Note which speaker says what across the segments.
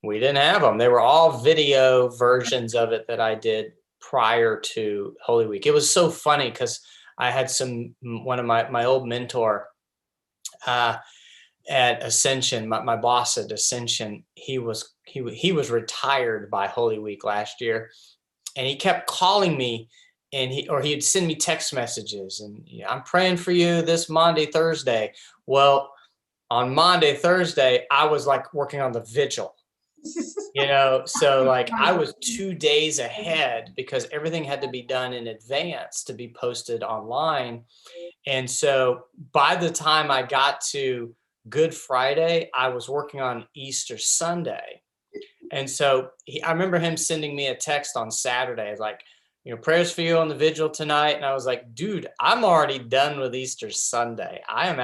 Speaker 1: We didn't have them. They were all video versions of it that I did prior to Holy Week. It was so funny because I had one of my old mentor uh, at Ascension, my boss at Ascension. He was retired by Holy Week last year, and he kept calling me, and he'd send me text messages, and I'm praying for you this Monday, Thursday. Well, on Monday, Thursday, I was like working on the vigil. So like I was 2 days ahead because everything had to be done in advance to be posted online. And so by the time I got to Good Friday, I was working on Easter Sunday. And so I remember him sending me a text on Saturday, like, prayers for you on the vigil tonight. And I was like, dude, I'm already done with Easter Sunday. I'm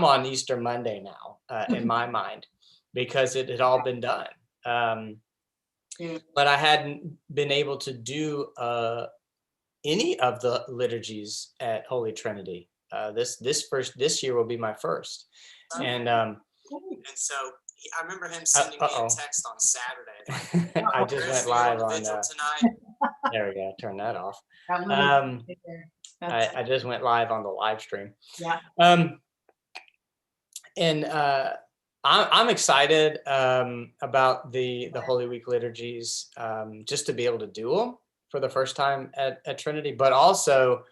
Speaker 1: on Easter Monday now, in my mind, because it had all been done. But I hadn't been able to do any of the liturgies at Holy Trinity. This year will be my first, and so I remember him sending me a text on Saturday. Like, I just went live on tonight. There we go. Turn that off. I just went live on the live stream.
Speaker 2: Yeah.
Speaker 1: And I'm excited about the Holy Week liturgies, just to be able to do them for the first time at Trinity, but also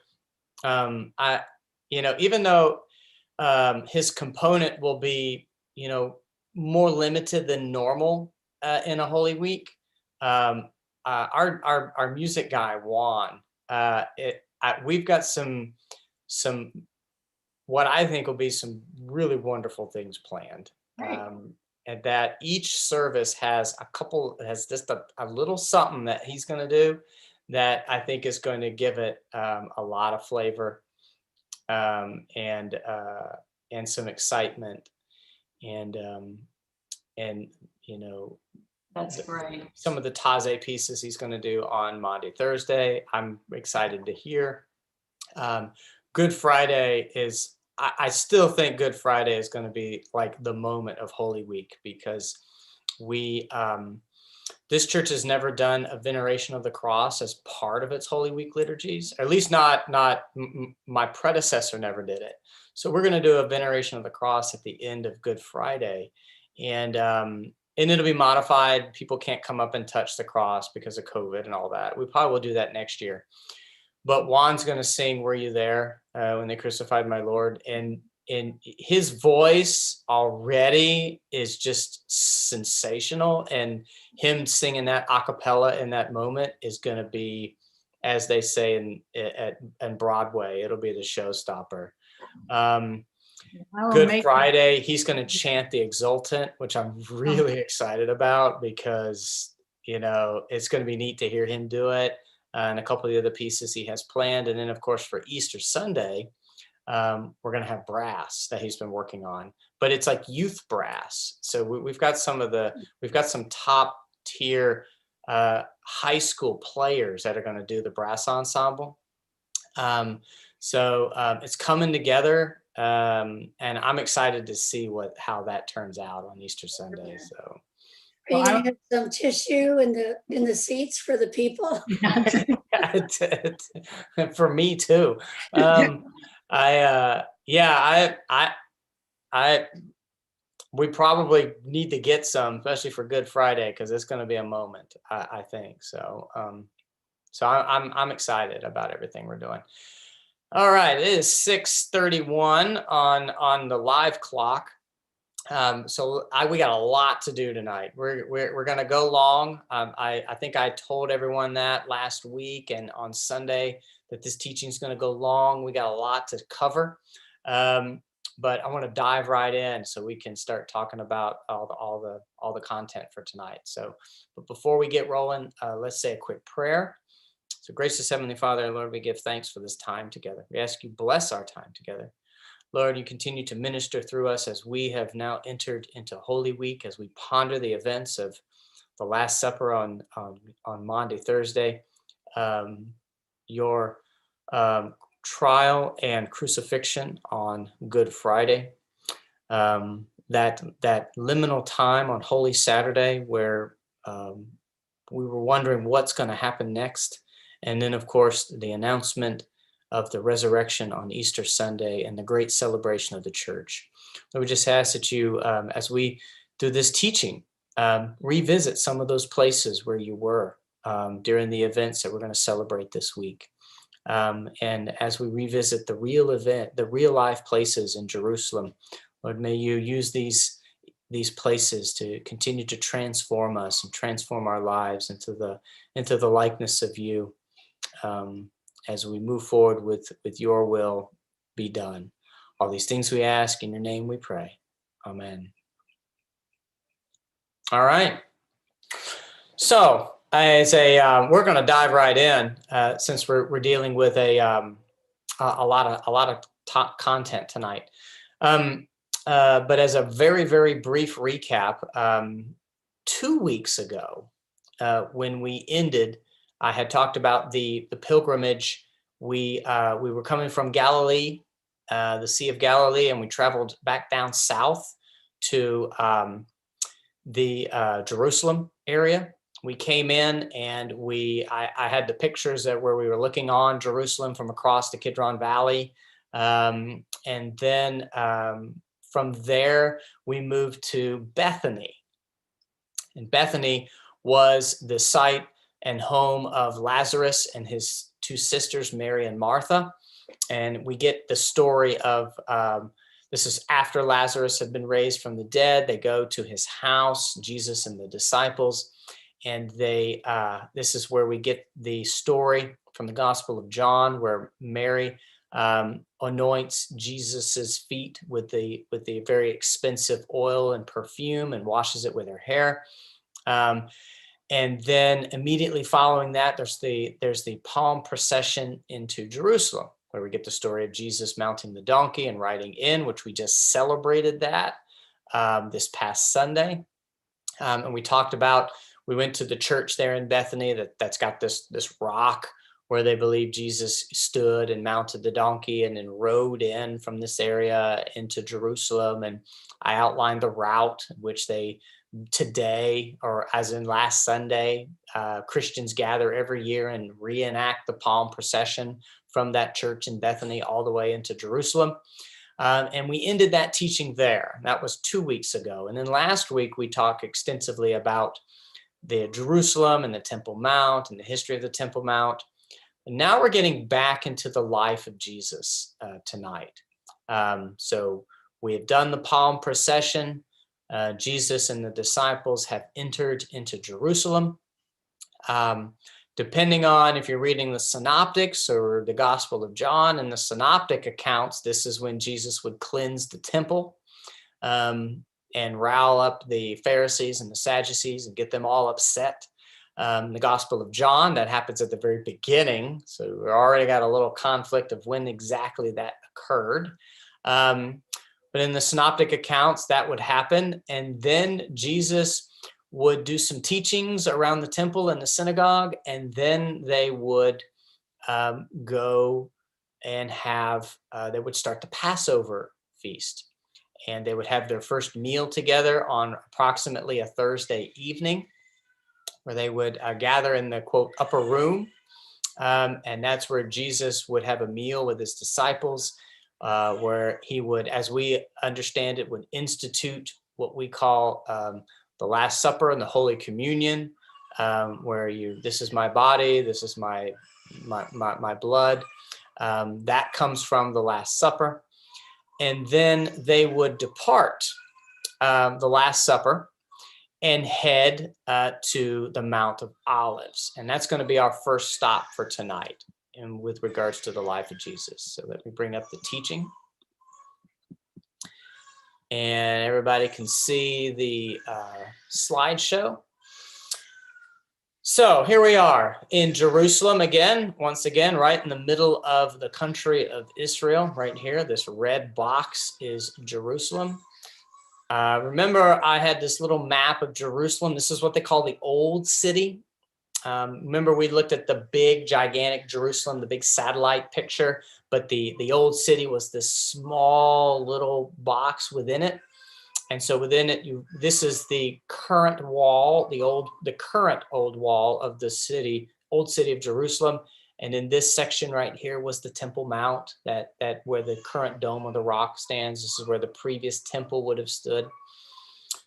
Speaker 1: even though his component will be more limited than normal in a Holy Week, our music guy Juan, we've got some what I think will be some really wonderful things planned.
Speaker 2: Right.
Speaker 1: And that each service has just a little something that he's going to do that I think is going to give it a lot of flavor, and some excitement, and
Speaker 2: that's great.
Speaker 1: Some of the Taze pieces he's going to do on Maundy Thursday, I'm excited to hear. Good Friday is, I still think Good Friday is going to be like the moment of Holy Week, because this church has never done a veneration of the cross as part of its Holy Week liturgies. At least not my predecessor never did it. So we're going to do a veneration of the cross at the end of Good Friday, and it'll be modified. People can't come up and touch the cross because of COVID and all that. We probably will do that next year. But Juan's going to sing "Were You There When They Crucified My Lord?" And his voice already is just sensational. And him singing that a cappella in that moment is going to be, as they say in Broadway, it'll be the showstopper. Good Friday, he's going to chant the Exultant, which I'm really excited about, because, it's going to be neat to hear him do it. And a couple of the other pieces he has planned. And then, of course, for Easter Sunday, we're going to have brass that he's been working on, but it's like youth brass. So we've got some top tier high school players that are going to do the brass ensemble. So it's coming together, and I'm excited to see how that turns out on Easter Sunday. So.
Speaker 3: Are you going to have some tissue in the seats for the people?
Speaker 1: For me too. We probably need to get some, especially for Good Friday, because it's going to be a moment, I think. So, I'm excited about everything we're doing. All right, it is 6:31 on the live clock. So we got a lot to do tonight. We're going to go long. I think I told everyone that last week and on Sunday that this teaching is going to go long. We got a lot to cover, but I want to dive right in so we can start talking about all the content for tonight. So, but before we get rolling, let's say a quick prayer. So, gracious Heavenly Father, Lord, we give thanks for this time together. We ask you bless our time together. Lord, you continue to minister through us as we have now entered into Holy Week, as we ponder the events of the Last Supper on Maundy Thursday, your trial and crucifixion on Good Friday, that liminal time on Holy Saturday where we were wondering what's going to happen next. And then, of course, the announcement of the resurrection on Easter Sunday and the great celebration of the church. So we just ask that you, as we do this teaching, revisit some of those places where you were during the events that we're going to celebrate this week. And as we revisit the real event, the real life places in Jerusalem, Lord, may you use these places to continue to transform us and transform our lives into the likeness of you, as we move forward with your will be done. All these things we ask in your name we pray. Amen. All right. So we're going to dive right in since we're dealing with a lot of top content tonight. But as a very, very brief recap, 2 weeks ago, when we ended, I had talked about the pilgrimage. We were coming from Galilee, the Sea of Galilee, and we traveled back down south to the Jerusalem area. We came in and I had the pictures where we were looking on Jerusalem from across the Kidron Valley. And then from there, we moved to Bethany. And Bethany was the site and home of Lazarus and his two sisters, Mary and Martha. And we get the story of, this is after Lazarus had been raised from the dead. They go to his house, Jesus and the disciples. And this is where we get the story from the Gospel of John, where Mary anoints Jesus's feet with the very expensive oil and perfume and washes it with her hair. And then immediately following that, there's the palm procession into Jerusalem, where we get the story of Jesus mounting the donkey and riding in, which we just celebrated that this past Sunday. And we went to the church there in Bethany that's got this rock where they believe Jesus stood and mounted the donkey and then rode in from this area into Jerusalem. And I outlined the route which today, or as in last Sunday, Christians gather every year and reenact the palm procession from that church in Bethany all the way into Jerusalem. And we ended that teaching there. That was 2 weeks ago. And then last week, we talked extensively about the Jerusalem and the Temple Mount and the history of the Temple Mount. And now we're getting back into the life of Jesus tonight. So we have done the palm procession. Jesus and the disciples have entered into Jerusalem. Depending on if you're reading the Synoptics or the Gospel of John and the Synoptic Accounts, this is when Jesus would cleanse the temple and rile up the Pharisees and the Sadducees and get them all upset. The Gospel of John, that happens at the very beginning. So we already got a little conflict of when exactly that occurred. But in the Synoptic Accounts, that would happen. And then Jesus would do some teachings around the temple and the synagogue, and then they would go and they would start the Passover feast. And they would have their first meal together on approximately a Thursday evening, where they would gather in the, quote, upper room. And that's where Jesus would have a meal with his disciples, where he would, as we understand it, would institute what we call the Last Supper and the Holy Communion, where this is my body, this is my blood. That comes from the Last Supper. And then they would depart the Last Supper and head to the Mount of Olives. And that's going to be our first stop for tonight and with regards to the life of Jesus. So let me bring up the teaching. And everybody can see the slideshow. So here we are in Jerusalem again, once again, right in the middle of the country of Israel, right here. This red box is Jerusalem. Remember, I had this little map of Jerusalem. This is what they call the Old City. Remember, we looked at the big, gigantic Jerusalem, the big satellite picture, but the Old City was this small little box within it. And so within it, this is the current wall, the current old wall of the city, old city of Jerusalem. And in this section right here was the Temple Mount, that where the current Dome of the Rock stands. This is where the previous temple would have stood.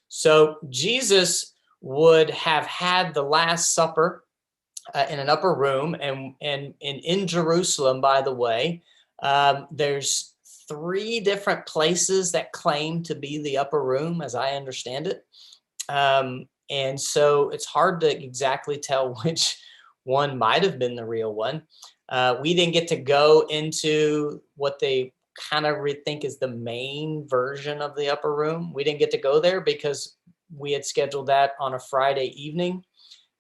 Speaker 1: So Jesus would have had the Last Supper in an upper room, and in Jerusalem, by the way, there's 3 different places that claim to be the upper room, as I understand it. And so it's hard to exactly tell which one might have been the real one. We didn't get to go into what they kind of think is the main version of the upper room. We didn't get to go there because we had scheduled that on a Friday evening,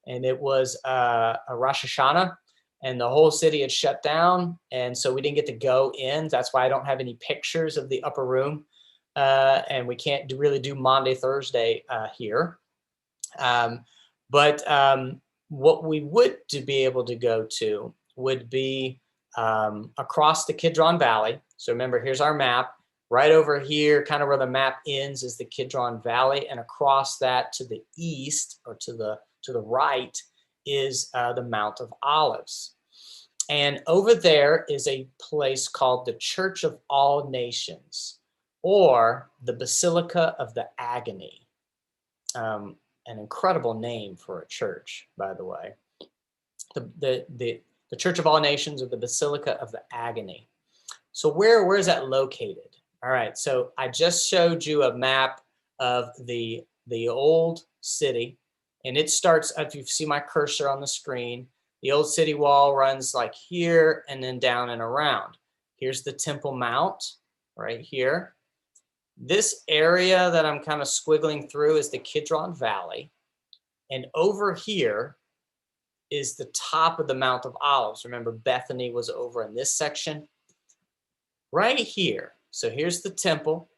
Speaker 1: and it was a Rosh Hashanah, and the whole city had shut down, and so we didn't get to go in. That's why I don't have any pictures of the upper room, and we can't really do Maundy, Thursday here. But what we would to be able to go to would be across the Kidron Valley. So remember, here's our map. Right over here, kind of where the map ends, is the Kidron Valley, and across that to the east, or to the right, is the Mount of Olives. And over there is a place called the Church of All Nations, or the Basilica of the Agony. An incredible name for a church, by the way. The Church of All Nations, or the Basilica of the Agony. So where is that located? All right, so I just showed you a map of the old city, and it starts, if you see my cursor on the screen, the old city wall runs like here and then down and around. Here's the Temple Mount right here. This area that I'm kind of squiggling through is the Kidron Valley, and over here is the top of the Mount of Olives. Remember, Bethany was over in this section. Right here. So here's the temple,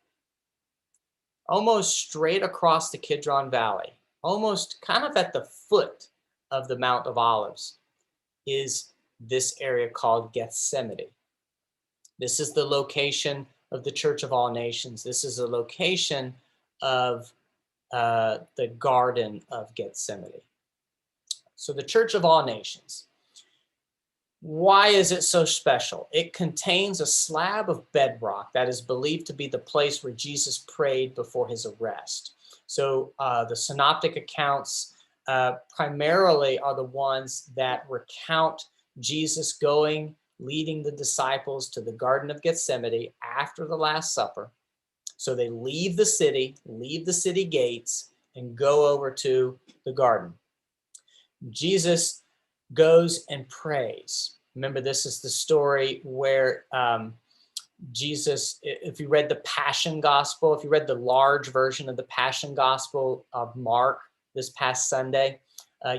Speaker 1: almost straight across the Kidron Valley, almost kind of at the foot of the Mount of Olives, is this area called Gethsemane. This is the location of the Church of All Nations. This is the location of the Garden of Gethsemane. So the Church of All Nations. Why is it so special? It contains a slab of bedrock that is believed to be the place where Jesus prayed before his arrest. So the Synoptic Accounts primarily are the ones that recount Jesus leading the disciples to the Garden of Gethsemane after the Last Supper. So they leave the city gates, and go over to the garden. Jesus goes and prays. Remember, this is the story where Jesus, if you read the Passion Gospel, if you read the large version of the Passion Gospel of Mark this past Sunday,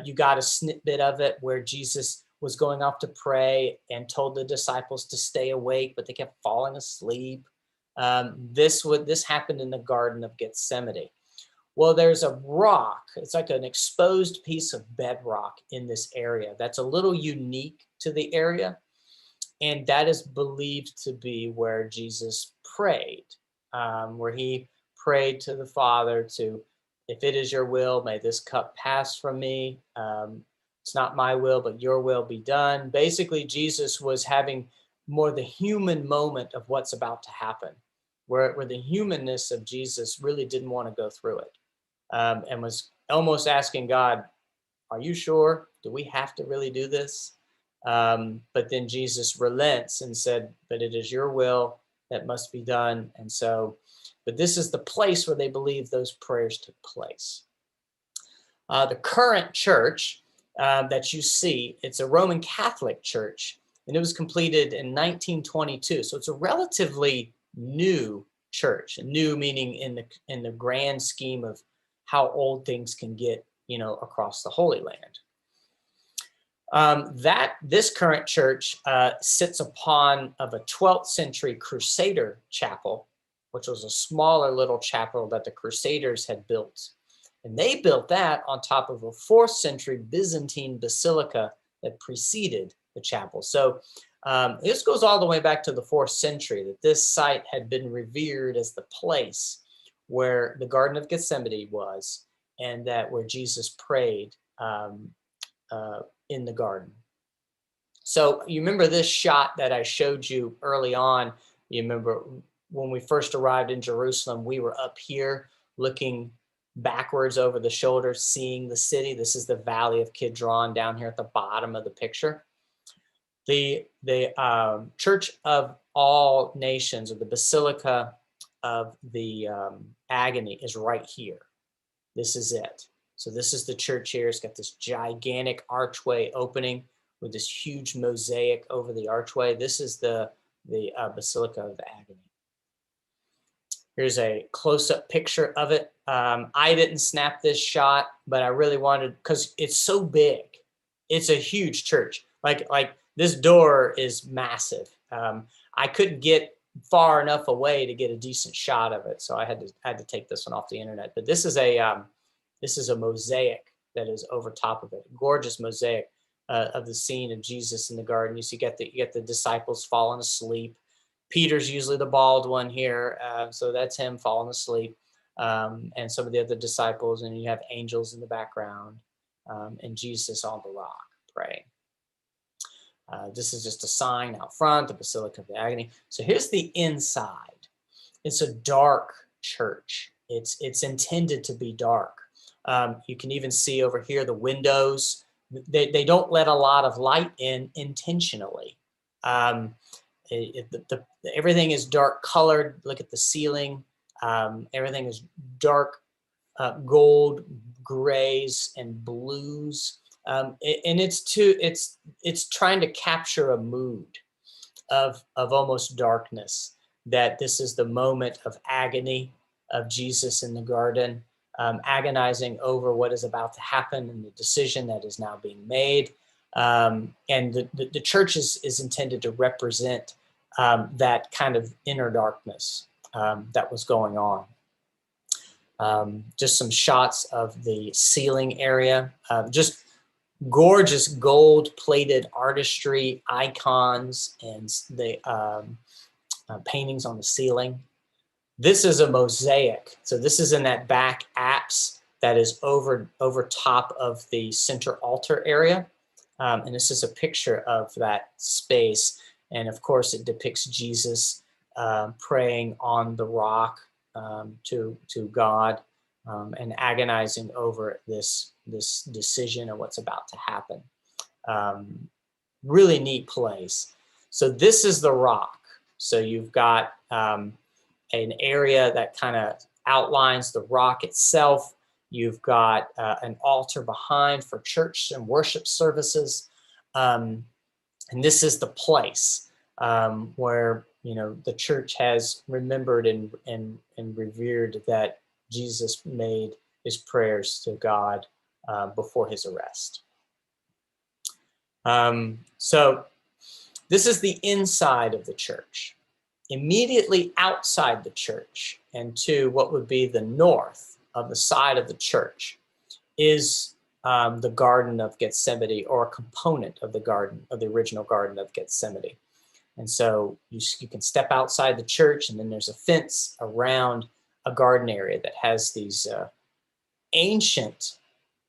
Speaker 1: you got a snippet of it where Jesus was going off to pray and told the disciples to stay awake, but they kept falling asleep. This happened in the Garden of Gethsemane. Well, there's a rock. It's like an exposed piece of bedrock in this area that's a little unique to the area. And that is believed to be where Jesus prayed, where he prayed to the Father to, if it is your will, may this cup pass from me. It's not my will, but your will be done. Basically, Jesus was having more the human moment of what's about to happen, where the humanness of Jesus really didn't want to go through it. And was almost asking God, are you sure? Do we have to really do this? But then Jesus relents and said, but it is your will that must be done. And so, but this is the place where they believe those prayers took place. The current church that you see, it's a Roman Catholic church, and it was completed in 1922. So it's a relatively new church, new meaning in the grand scheme of how old things can get, across the Holy Land. This current church sits upon of a 12th century Crusader Chapel, which was a smaller little chapel that the Crusaders had built. And they built that on top of a 4th century Byzantine basilica that preceded the chapel. So this goes all the way back to the 4th century, that this site had been revered as the place where the Garden of Gethsemane was, and that where Jesus prayed in the garden. So you remember this shot that I showed you early on. You remember when we first arrived in Jerusalem, we were up here looking backwards over the shoulder, seeing the city. This is the Valley of Kidron down here at the bottom of the picture. The Church of All Nations, or the Basilica of the Agony, is right here. This is it. So this is the church here. It's got this gigantic archway opening with this huge mosaic over the archway. This is the Basilica of Agony. Here's a close-up picture of it. I didn't snap this shot, but I really wanted, because it's so big. It's a huge church. Like this door is massive. I couldn't get far enough away to get a decent shot of it, so I had to take this one off the internet. But this is a mosaic that is over top of it. Gorgeous mosaic of the scene of Jesus in the garden. You see, you get the disciples falling asleep. Peter's usually the bald one here, so that's him falling asleep, and some of the other disciples, and you have angels in the background, and Jesus on the rock praying. This is just a sign out front, the Basilica of the Agony. So here's the inside. It's a dark church. It's intended to be dark. You can even see over here the windows. They don't let a lot of light in intentionally. Everything is dark colored. Look at the ceiling. Everything is dark gold, grays, and blues. And it's trying to capture a mood of almost darkness, that this is the moment of agony of Jesus in the garden, agonizing over what is about to happen and the decision that is now being made. And the church is intended to represent that kind of inner darkness that was going on. Just some shots of the ceiling area, just gorgeous gold-plated artistry, icons, and the paintings on the ceiling. This is a mosaic. So this is in that back apse that is over top of the center altar area. And this is a picture of that space. And of course, it depicts Jesus praying on the rock to God and agonizing over this decision of what's about to happen. Really neat place. So this is the rock. So you've got an area that kind of outlines the rock itself. You've got an altar behind for church and worship services. And this is the place where, the church has remembered and revered that Jesus made his prayers to God before his arrest. So this is the inside of the church. Immediately outside the church and to what would be the north of the side of the church is the Garden of Gethsemane, or a component of the original Garden of Gethsemane. And so you can step outside the church, and then there's a fence around a garden area that has these ancient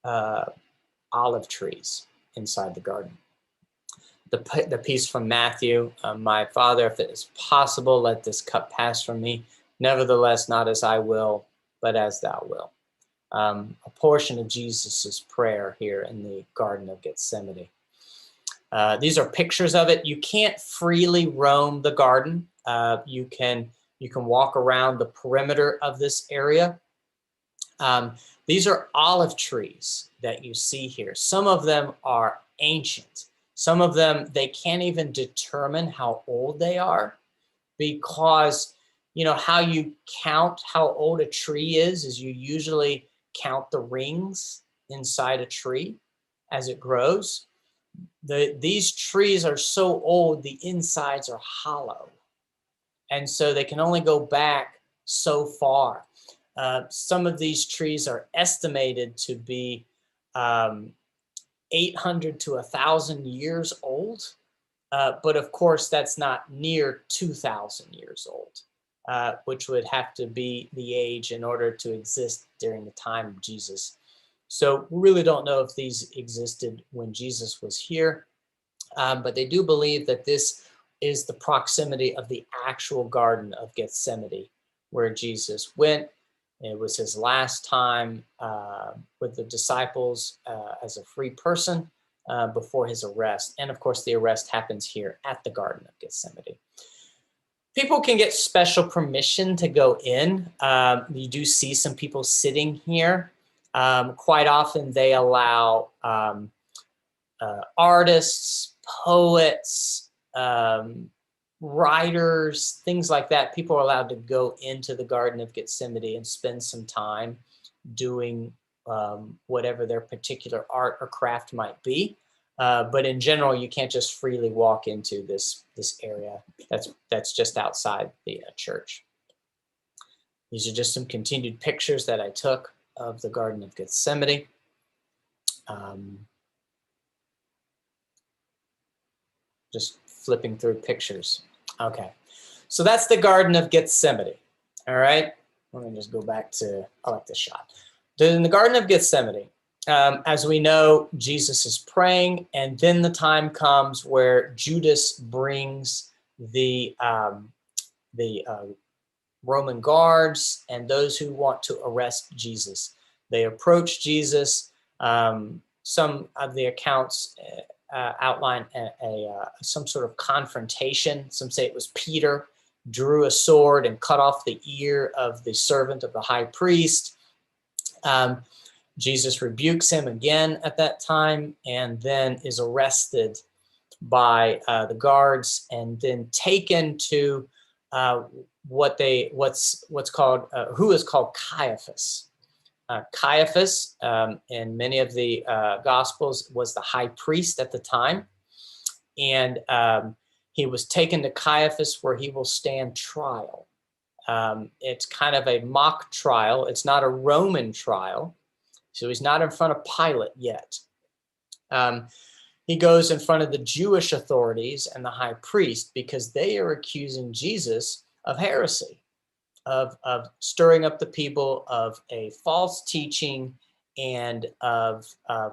Speaker 1: olive trees inside the garden. The piece from Matthew, my Father, if it is possible, let this cup pass from me. Nevertheless, not as I will, but as thou wilt. A portion of Jesus's prayer here in the Garden of Gethsemane. These are pictures of it. You can't freely roam the garden. You can walk around the perimeter of this area. These are olive trees that you see here. Some of them are ancient. Some of them, they can't even determine how old they are, because how you count how old a tree is you usually count the rings inside a tree as it grows. These trees are so old, the insides are hollow. And so they can only go back so far. Some of these trees are estimated to be 800 to 1,000 years old. But of course, that's not near 2,000 years old. which would have to be the age in order to exist during the time of Jesus. So we really don't know if these existed when Jesus was here, but they do believe that this is the proximity of the actual Garden of Gethsemane, where Jesus went. It was his last time with the disciples as a free person before his arrest. And of course, the arrest happens here at the Garden of Gethsemane. People can get special permission to go in. You do see some people sitting here. Quite often they allow artists, poets, writers, things like that. People are allowed to go into the Garden of Gethsemane and spend some time doing whatever their particular art or craft might be. But in general, you can't just freely walk into this area that's just outside the church. These are just some continued pictures that I took of the Garden of Gethsemane. Just flipping through pictures. Okay, so that's the Garden of Gethsemane. All right, let me just go back to, I like this shot. In the Garden of Gethsemane, as we know, Jesus is praying, and then the time comes where Judas brings the Roman guards and those who want to arrest Jesus. They approach Jesus. Some of the accounts outline some sort of confrontation. Some say it was Peter drew a sword and cut off the ear of the servant of the high priest. Jesus rebukes him again at that time, and then is arrested by the guards and then taken to who is called Caiaphas. Caiaphas, in many of the Gospels, was the high priest at the time. And he was taken to Caiaphas, where he will stand trial. It's kind of a mock trial. It's not a Roman trial. So he's not in front of Pilate yet. He goes in front of the Jewish authorities and the high priest because they are accusing Jesus of heresy, of stirring up the people, of a false teaching, and of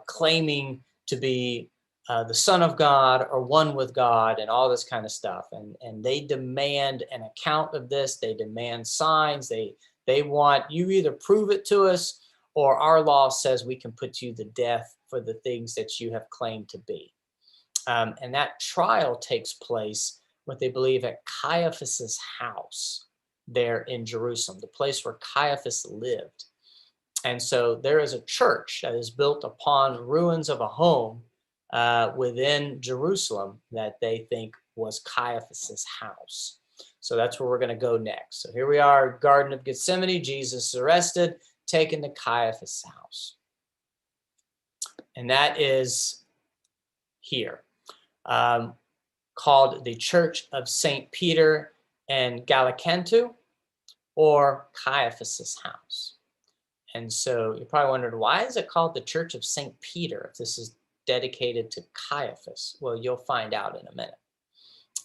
Speaker 1: claiming to be the Son of God or one with God and all this kind of stuff. And they demand an account of this. They demand signs. They want, you either prove it to us, or our law says we can put you to death for the things that you have claimed to be. And that trial takes place, what they believe, at Caiaphas's house there in Jerusalem, the place where Caiaphas lived. And so there is a church that is built upon ruins of a home within Jerusalem that they think was Caiaphas's house. So that's where we're going to go next. So here we are, Garden of Gethsemane. Jesus is arrested, taken to Caiaphas' house. And that is here, called the Church of St. Peter and Gallicantu, or Caiaphas' house. And so you're probably wondering, why is it called the Church of St. Peter if this is dedicated to Caiaphas? Well, you'll find out in a minute.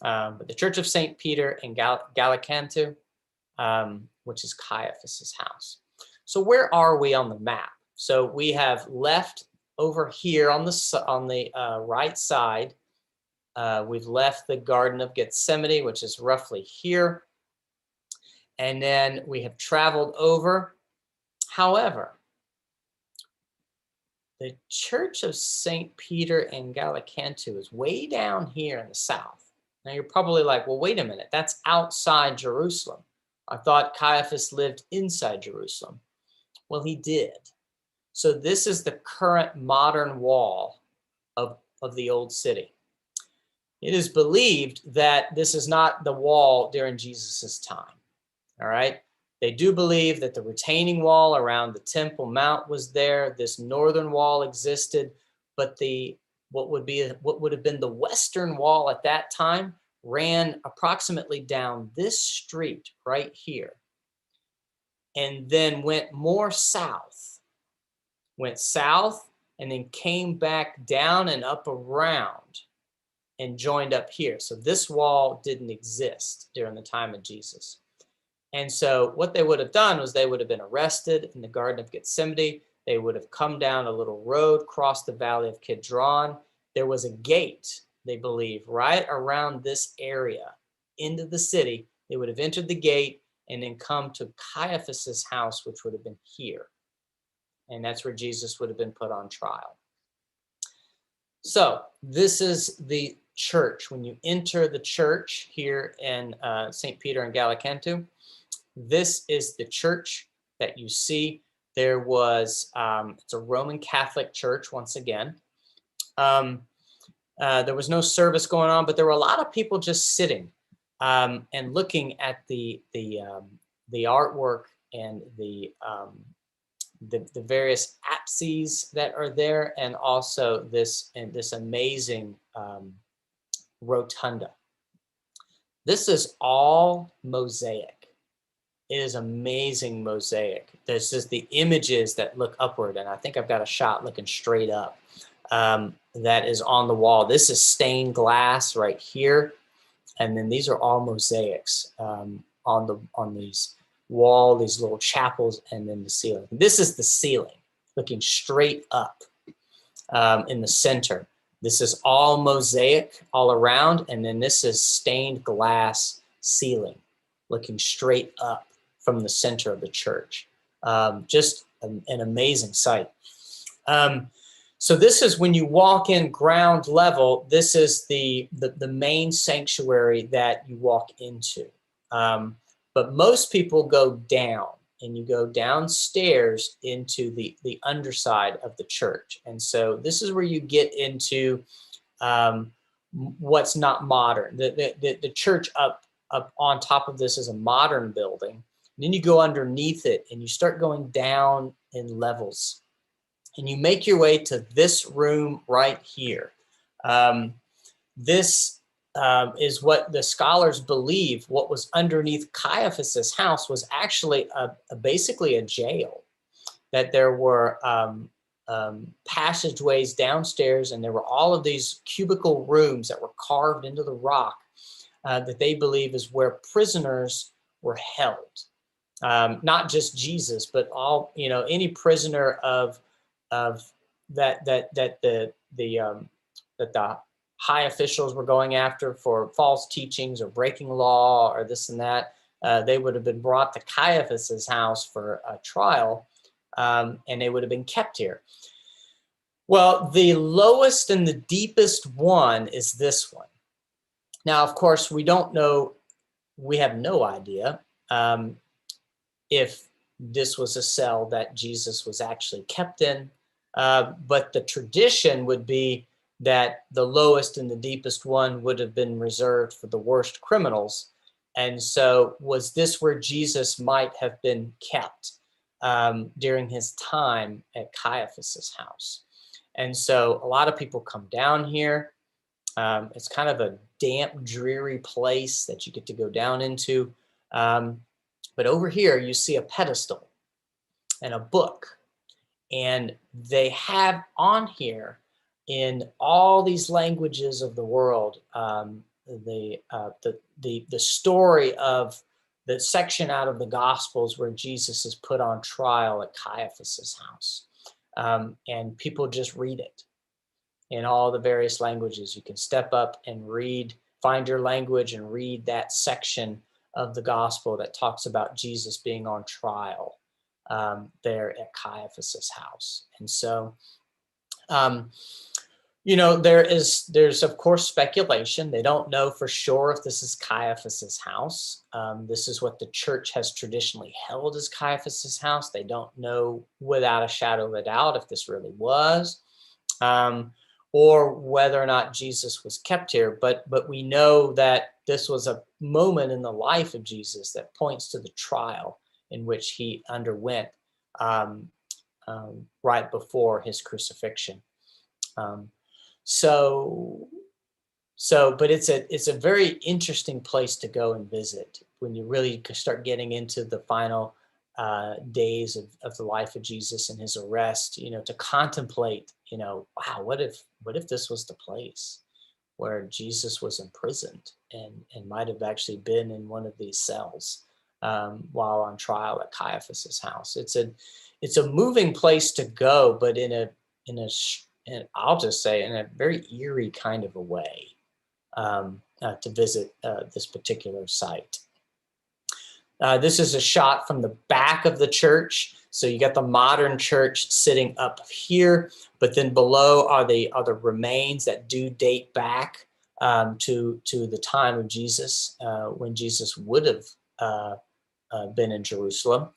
Speaker 1: But the Church of St. Peter and Gallicantu, which is Caiaphas' house. So where are we on the map? So we have left over here on the right side. We've left the Garden of Gethsemane, which is roughly here. And then we have traveled over. However, the Church of St. Peter and Gallicantu is way down here in the south. Now you're probably like, well, wait a minute, that's outside Jerusalem. I thought Caiaphas lived inside Jerusalem. Well, he did. So this is the current modern wall of the old city. It is believed that this is not the wall during Jesus's time. All right. They do believe that the retaining wall around the Temple Mount was there. This northern wall existed, but what would have been the western wall at that time ran approximately down this street right here, and then went more south, and then came back down and up around and joined up here. So this wall didn't exist during the time of Jesus. And so what they would have done was they would have been arrested in the Garden of Gethsemane. They would have come down a little road, crossed the Valley of Kidron. There was a gate, they believe, right around this area into the city. They would have entered the gate and then come to Caiaphas's house, which would have been here. And that's where Jesus would have been put on trial. So this is the church. When you enter the church here in St. Peter and Gallicantu, this is the church that you see. There was, it's a Roman Catholic church once again. There was no service going on, but there were a lot of people just sitting and looking at the artwork and the various apses that are there, and also this amazing rotunda. This is all mosaic. It is amazing mosaic. This is the images that look upward, and I think I've got a shot looking straight up that is on the wall. This is stained glass right here, and then these are all mosaics on these wall, these little chapels, and then the ceiling. This is the ceiling looking straight up in the center. This is all mosaic all around, and then this is stained glass ceiling looking straight up from the center of the church. Just an amazing sight. So this is when you walk in ground level, this is the main sanctuary that you walk into. But most people go down, and you go downstairs into the underside of the church. And so this is where you get into what's not modern. The church up on top of this is a modern building. And then you go underneath it and you start going down in levels. And you make your way to this room right here. This is what the scholars believe what was underneath Caiaphas's house was actually basically a jail, that there were passageways downstairs, and there were all of these cubicle rooms that were carved into the rock that they believe is where prisoners were held. Not just Jesus, but all, any prisoner of that the high officials were going after for false teachings or breaking law or this and that. They would have been brought to Caiaphas's house for a trial, and they would have been kept here. Well, the lowest and the deepest one is this one. Now, of course, we don't know, we have no idea if this was a cell that Jesus was actually kept in, but the tradition would be that the lowest and the deepest one would have been reserved for the worst criminals. And so was this where Jesus might have been kept during his time at Caiaphas's house? And so a lot of people come down here. It's kind of a damp, dreary place that you get to go down into. But over here, you see a pedestal and a book. And they have on here, in all these languages of the world, the story of the section out of the Gospels where Jesus is put on trial at Caiaphas's house. And people just read it in all the various languages. You can step up and read, find your language and read that section of the gospel that talks about Jesus being on trial there at Caiaphas's house. And so, there's of course speculation. They don't know for sure if this is Caiaphas's house. This is what the church has traditionally held as Caiaphas's house. They don't know without a shadow of a doubt if this really was, or whether or not Jesus was kept here. But we know that this was a moment in the life of Jesus that points to the trial in which he underwent right before his crucifixion. But it's a very interesting place to go and visit when you really start getting into the final days of the life of Jesus and his arrest, to contemplate, wow, what if this was the place where Jesus was imprisoned and might have actually been in one of these cells while on trial at Caiaphas house. It's a moving place to go, but I'll just say in a very eerie kind of a way, to visit this particular site. This is a shot from the back of the church. So you got the modern church sitting up here, but then below are the remains that do date back to the time of Jesus, when Jesus would have been in Jerusalem.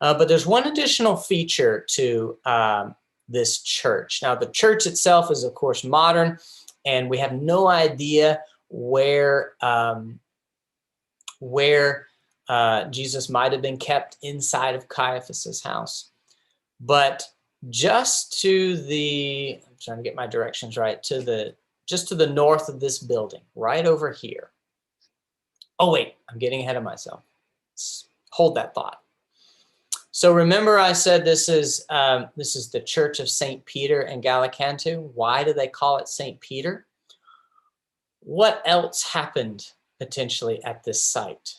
Speaker 1: But there's one additional feature to this church. Now, the church itself is, of course, modern, and we have no idea where Jesus might have been kept inside of Caiaphas' house. But just to the, I'm trying to get my directions right, just to the north of this building, right over here. Oh, wait, I'm getting ahead of myself. Hold that thought. So remember I said this is the Church of St. Peter in Gallicantu. Why do they call it St. Peter? What else happened potentially at this site?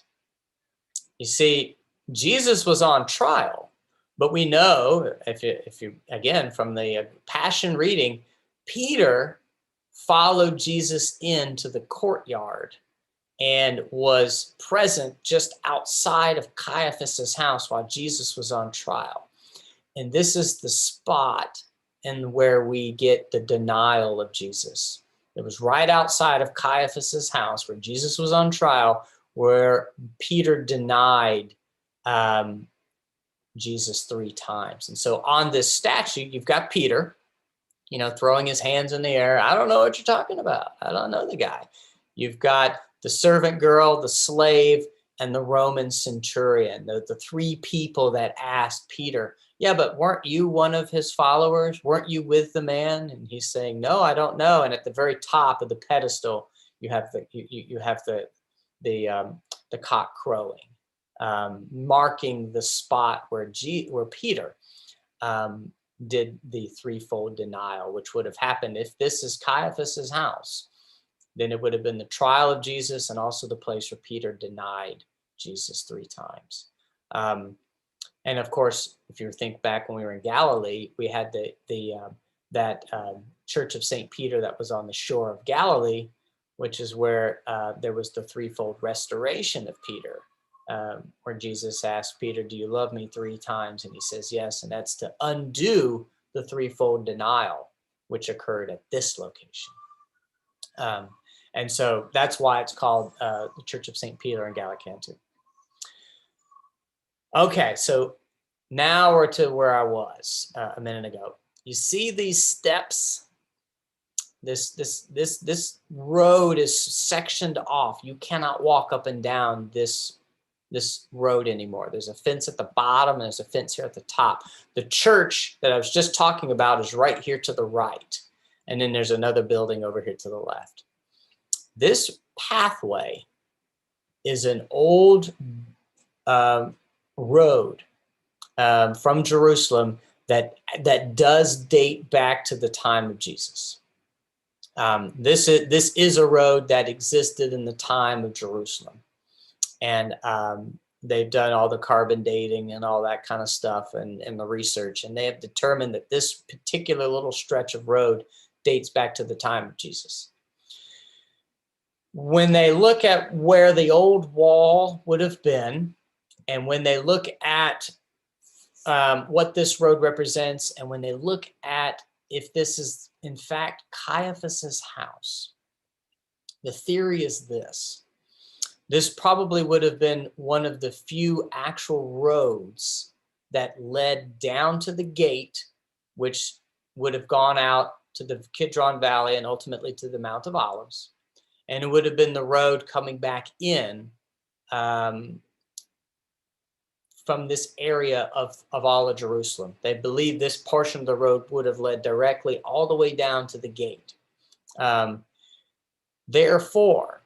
Speaker 1: You see, Jesus was on trial, but we know, if you again, from the Passion reading, Peter followed Jesus into the courtyard and was present just outside of Caiaphas' house while Jesus was on trial. And this is the spot and where we get the denial of Jesus. It was right outside of Caiaphas' house where Jesus was on trial, where Peter denied Jesus 3 times. And so on this statue, you've got Peter, throwing his hands in the air. I don't know what you're talking about. I don't know the guy. You've got the servant girl, the slave, and the Roman centurion, the 3 people that asked Peter, yeah, but weren't you one of his followers? Weren't you with the man? And he's saying, no, I don't know. And at the very top of the pedestal, you have the cock crowing, marking the spot where Peter did the threefold denial, which would have happened if this is Caiaphas' house. Then it would have been the trial of Jesus and also the place where Peter denied Jesus 3 times. And of course, if you think back when we were in Galilee, we had that Church of St. Peter that was on the shore of Galilee, which is where there was the threefold restoration of Peter, where Jesus asked Peter, do you love me 3 times? And he says, yes. And that's to undo the threefold denial, which occurred at this location. And so that's why it's called the Church of St. Peter in Gallicantu. Okay, so now we're to where I was a minute ago. You see these steps? This road is sectioned off. You cannot walk up and down this road anymore. There's a fence at the bottom and there's a fence here at the top. The church that I was just talking about is right here to the right. And then there's another building over here to the left. This pathway is an old road from Jerusalem that does date back to the time of Jesus. This is a road that existed in the time of Jerusalem, and they've done all the carbon dating and all that kind of stuff and the research, and they have determined that this particular little stretch of road dates back to the time of Jesus. When they look at where the old wall would have been, and when they look at what this road represents, and when they look at if this is in fact Caiaphas' house, the theory is this. This probably would have been one of the few actual roads that led down to the gate, which would have gone out to the Kidron Valley and ultimately to the Mount of Olives. And it would have been the road coming back in from this area of all of Jerusalem. They believe this portion of the road would have led directly all the way down to the gate. Therefore,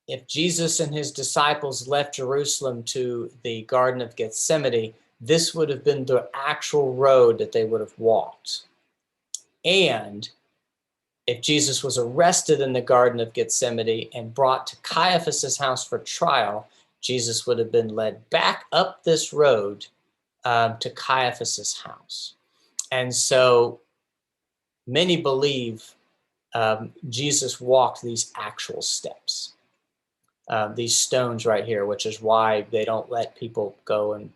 Speaker 1: if Jesus and his disciples left Jerusalem to the Garden of Gethsemane, this would have been the actual road that they would have walked. And if Jesus was arrested in the Garden of Gethsemane and brought to Caiaphas' house for trial, Jesus would have been led back up this road to Caiaphas's house. And so many believe Jesus walked these actual steps, these stones right here, which is why they don't let people go and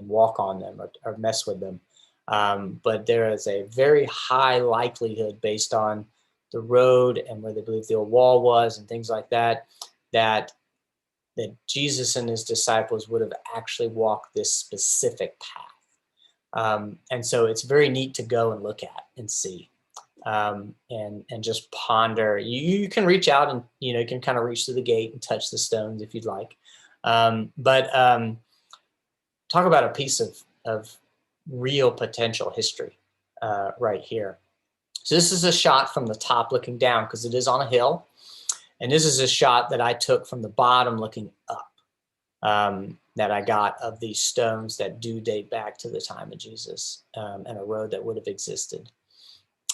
Speaker 1: walk on them or mess with them. But there is a very high likelihood, based on the road and where they believe the old wall was and things like that, that Jesus and his disciples would have actually walked this specific path. And so it's very neat to go and look at and see, and just ponder. You can reach out and, you can kind of reach through the gate and touch the stones if you'd like. But talk about a piece of real potential history right here. So this is a shot from the top looking down, because it is on a hill. And this is a shot that I took from the bottom looking up, that I got of these stones that do date back to the time of Jesus, and a road that would have existed.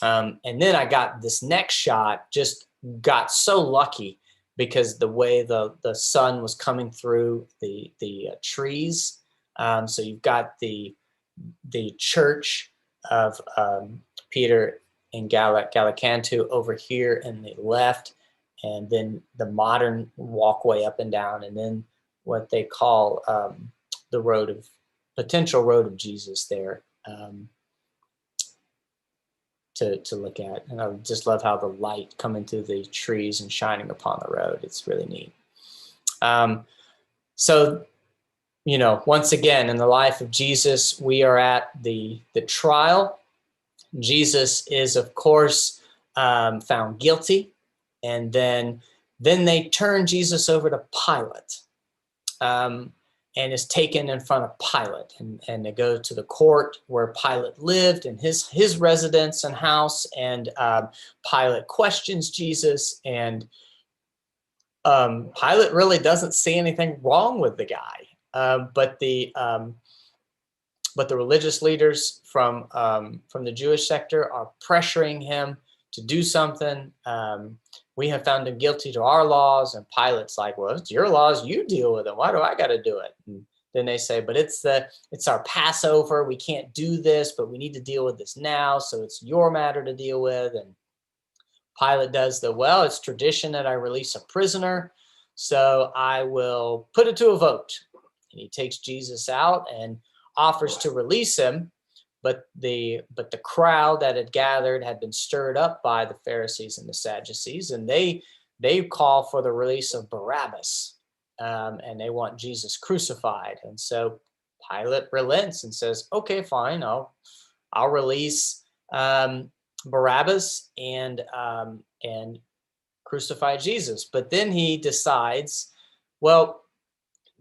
Speaker 1: And then I got this next shot, just got so lucky because the way the sun was coming through the trees. So you've got the church of Peter in Gallicantu over here in the left, and then the modern walkway up and down, and then what they call the potential road of Jesus there to look at. And I just love how the light coming through the trees and shining upon the road. It's really neat. So, once again, in the life of Jesus, we are at the trial. Jesus is, of course, found guilty, and then they turn Jesus over to Pilate, and is taken in front of Pilate, and they go to the court where Pilate lived, in his residence and house, and Pilate questions Jesus, and Pilate really doesn't see anything wrong with the guy, but the religious leaders from the Jewish sector are pressuring him to do something. We have found him guilty to our laws, and Pilate's like, well, it's your laws, you deal with them. Why do I got to do it? And then they say, but it's our Passover. We can't do this, but we need to deal with this now. So it's your matter to deal with. And Pilate does well, it's tradition that I release a prisoner, so I will put it to a vote. And he takes Jesus out and offers to release him, but the crowd that had gathered had been stirred up by the Pharisees and the Sadducees, and they call for the release of Barabbas, and they want Jesus crucified. And so Pilate relents and says, okay, fine, I'll release Barabbas and crucify Jesus. But then he decides, well,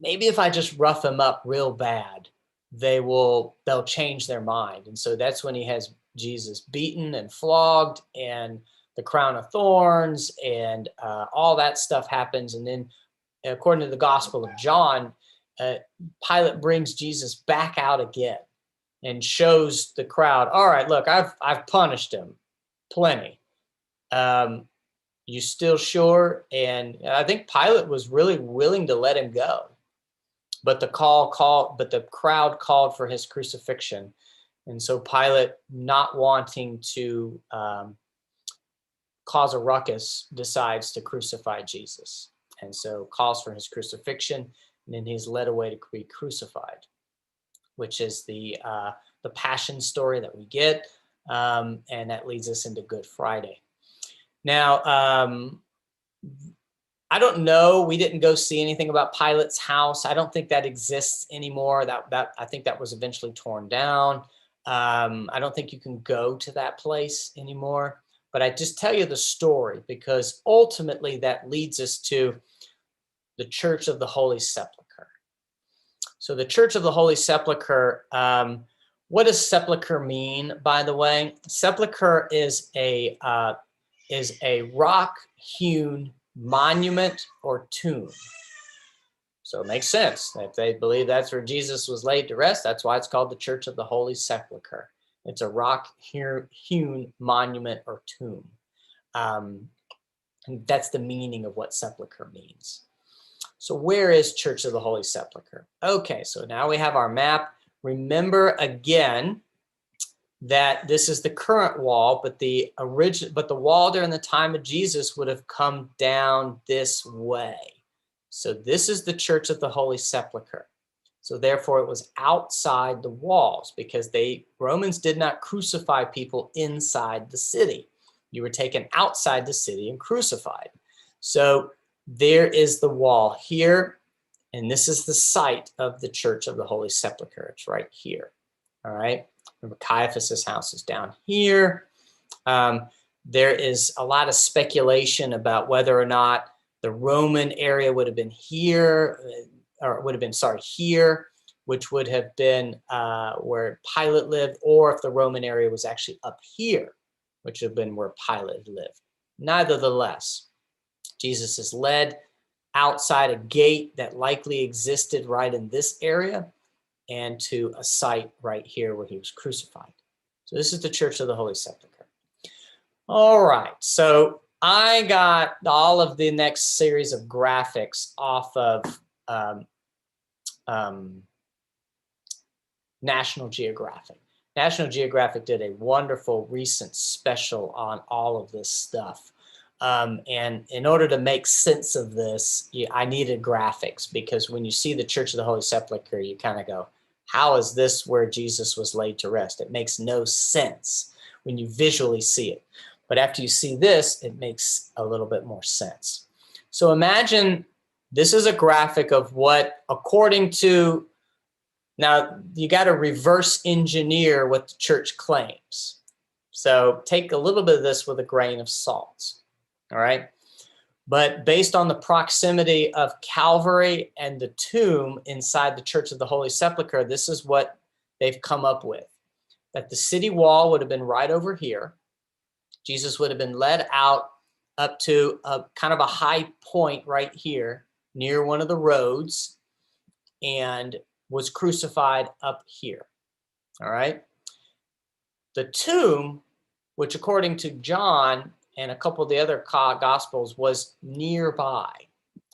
Speaker 1: maybe if I just rough him up real bad, they'll change their mind. And so that's when he has Jesus beaten and flogged, and the crown of thorns, and all that stuff happens. And then, according to the Gospel of John, Pilate brings Jesus back out again and shows the crowd, all right, look, I've punished him plenty. You still sure? And I think Pilate was really willing to let him go. But the crowd called for his crucifixion. And so Pilate, not wanting to cause a ruckus, decides to crucify Jesus. And so calls for his crucifixion, and then he's led away to be crucified, which is the passion story that we get. And that leads us into Good Friday. Now, I don't know. We didn't go see anything about Pilate's house. I don't think that exists anymore. That I think that was eventually torn down. I don't think you can go to that place anymore. But I just tell you the story because ultimately that leads us to the Church of the Holy Sepulchre. So the Church of the Holy Sepulchre, what does sepulchre mean, by the way? Sepulchre is a rock-hewn monument or tomb. So it makes sense. If they believe that's where Jesus was laid to rest, that's why it's called the Church of the Holy Sepulchre. It's a rock-hewn monument or tomb. And that's the meaning of what sepulchre means. So where is Church of the Holy Sepulchre? Okay, so now we have our map. Remember again that this is the current wall, but the wall during the time of Jesus would have come down this way. So this is the Church of the Holy Sepulchre. So therefore it was outside the walls, because Romans did not crucify people inside the city. You were taken outside the city and crucified. So there is the wall here, and this is the site of the Church of the Holy Sepulchre. It's right here. All right. Remember, Caiaphas' house is down here. There is a lot of speculation about whether or not the Roman area would have been here, or would have been, here, which would have been where Pilate lived, or if the Roman area was actually up here, which would have been where Pilate lived. Nevertheless, Jesus is led outside a gate that likely existed right in this area and to a site right here where he was crucified. So this is the Church of the Holy Sepulchre. All right, so I got all of the next series of graphics off of National Geographic. National Geographic did a wonderful recent special on all of this stuff. And in order to make sense of this, I needed graphics, because when you see the Church of the Holy Sepulchre, you kind of go, how is this where Jesus was laid to rest? It makes no sense when you visually see it. But after you see this, it makes a little bit more sense. So imagine this is a graphic of what, according to, now you got to reverse engineer what the church claims. So take a little bit of this with a grain of salt. All right. But based on the proximity of Calvary and the tomb inside the Church of the Holy Sepulchre, this is what they've come up with. That the city wall would have been right over here. Jesus would have been led out up to a kind of a high point right here near one of the roads, and was crucified up here. All right. The tomb, which according to John and a couple of the other gospels, was nearby,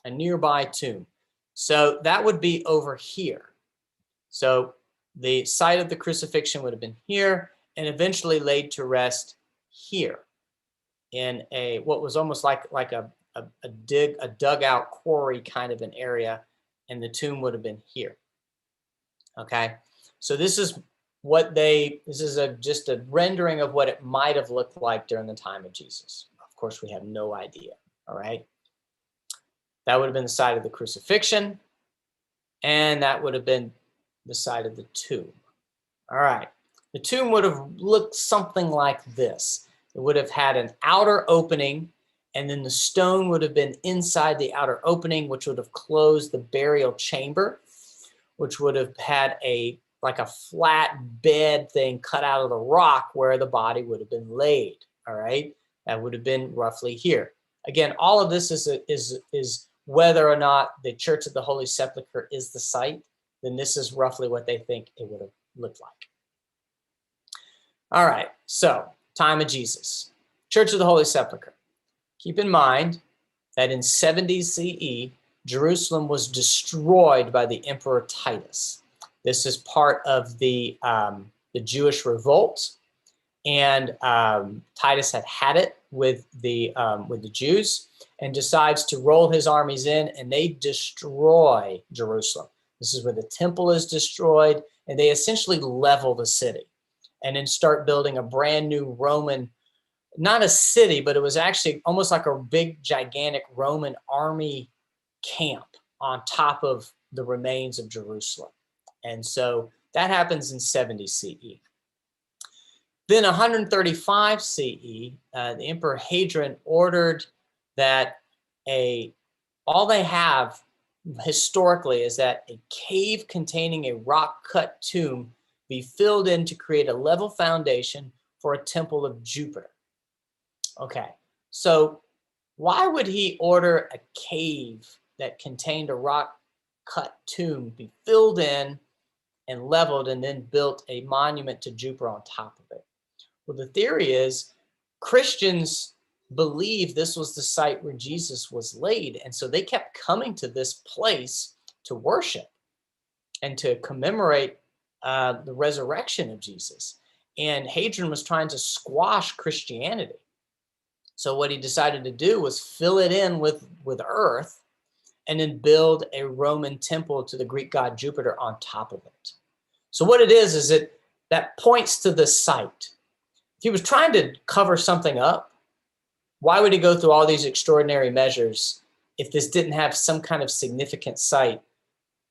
Speaker 1: a nearby tomb. So that would be over here. So the site of the crucifixion would have been here, and eventually laid to rest here in a, what was almost like a dugout quarry kind of an area, and the tomb would have been here. Okay, so this is just a rendering of what it might have looked like during the time of Jesus. Of course, we have no idea. All right, that would have been the site of the crucifixion, and that would have been the site of the tomb. All right, the tomb would have looked something like this. It would have had an outer opening, and then the stone would have been inside the outer opening, which would have closed the burial chamber, which would have had like a flat bed thing cut out of the rock where the body would have been laid. All right, that would have been roughly here. Again, all of this is whether or not the Church of the Holy Sepulchre is the site. Then this is roughly what they think it would have looked like. All right, so time of Jesus, Church of the Holy Sepulchre. Keep in mind that in 70 CE, Jerusalem was destroyed by the Emperor Titus. This is part of the Jewish revolt, and Titus had it with the Jews, and decides to roll his armies in, and they destroy Jerusalem. This is where the temple is destroyed, and they essentially level the city, and then start building a brand new Roman, not a city, but it was actually almost like a big, gigantic Roman army camp on top of the remains of Jerusalem. And so that happens in 70 CE. Then 135 CE, the Emperor Hadrian ordered that all they have historically is that a cave containing a rock-cut tomb be filled in to create a level foundation for a temple of Jupiter. Okay, so why would he order a cave that contained a rock-cut tomb be filled in and leveled and then built a monument to Jupiter on top of it? Well, the theory is Christians believed this was the site where Jesus was laid. And so they kept coming to this place to worship and to commemorate the resurrection of Jesus. And Hadrian was trying to squash Christianity. So what he decided to do was fill it in with earth and then build a Roman temple to the Greek god Jupiter on top of it. So what it is that points to the site. If he was trying to cover something up, why would he go through all these extraordinary measures if this didn't have some kind of significant site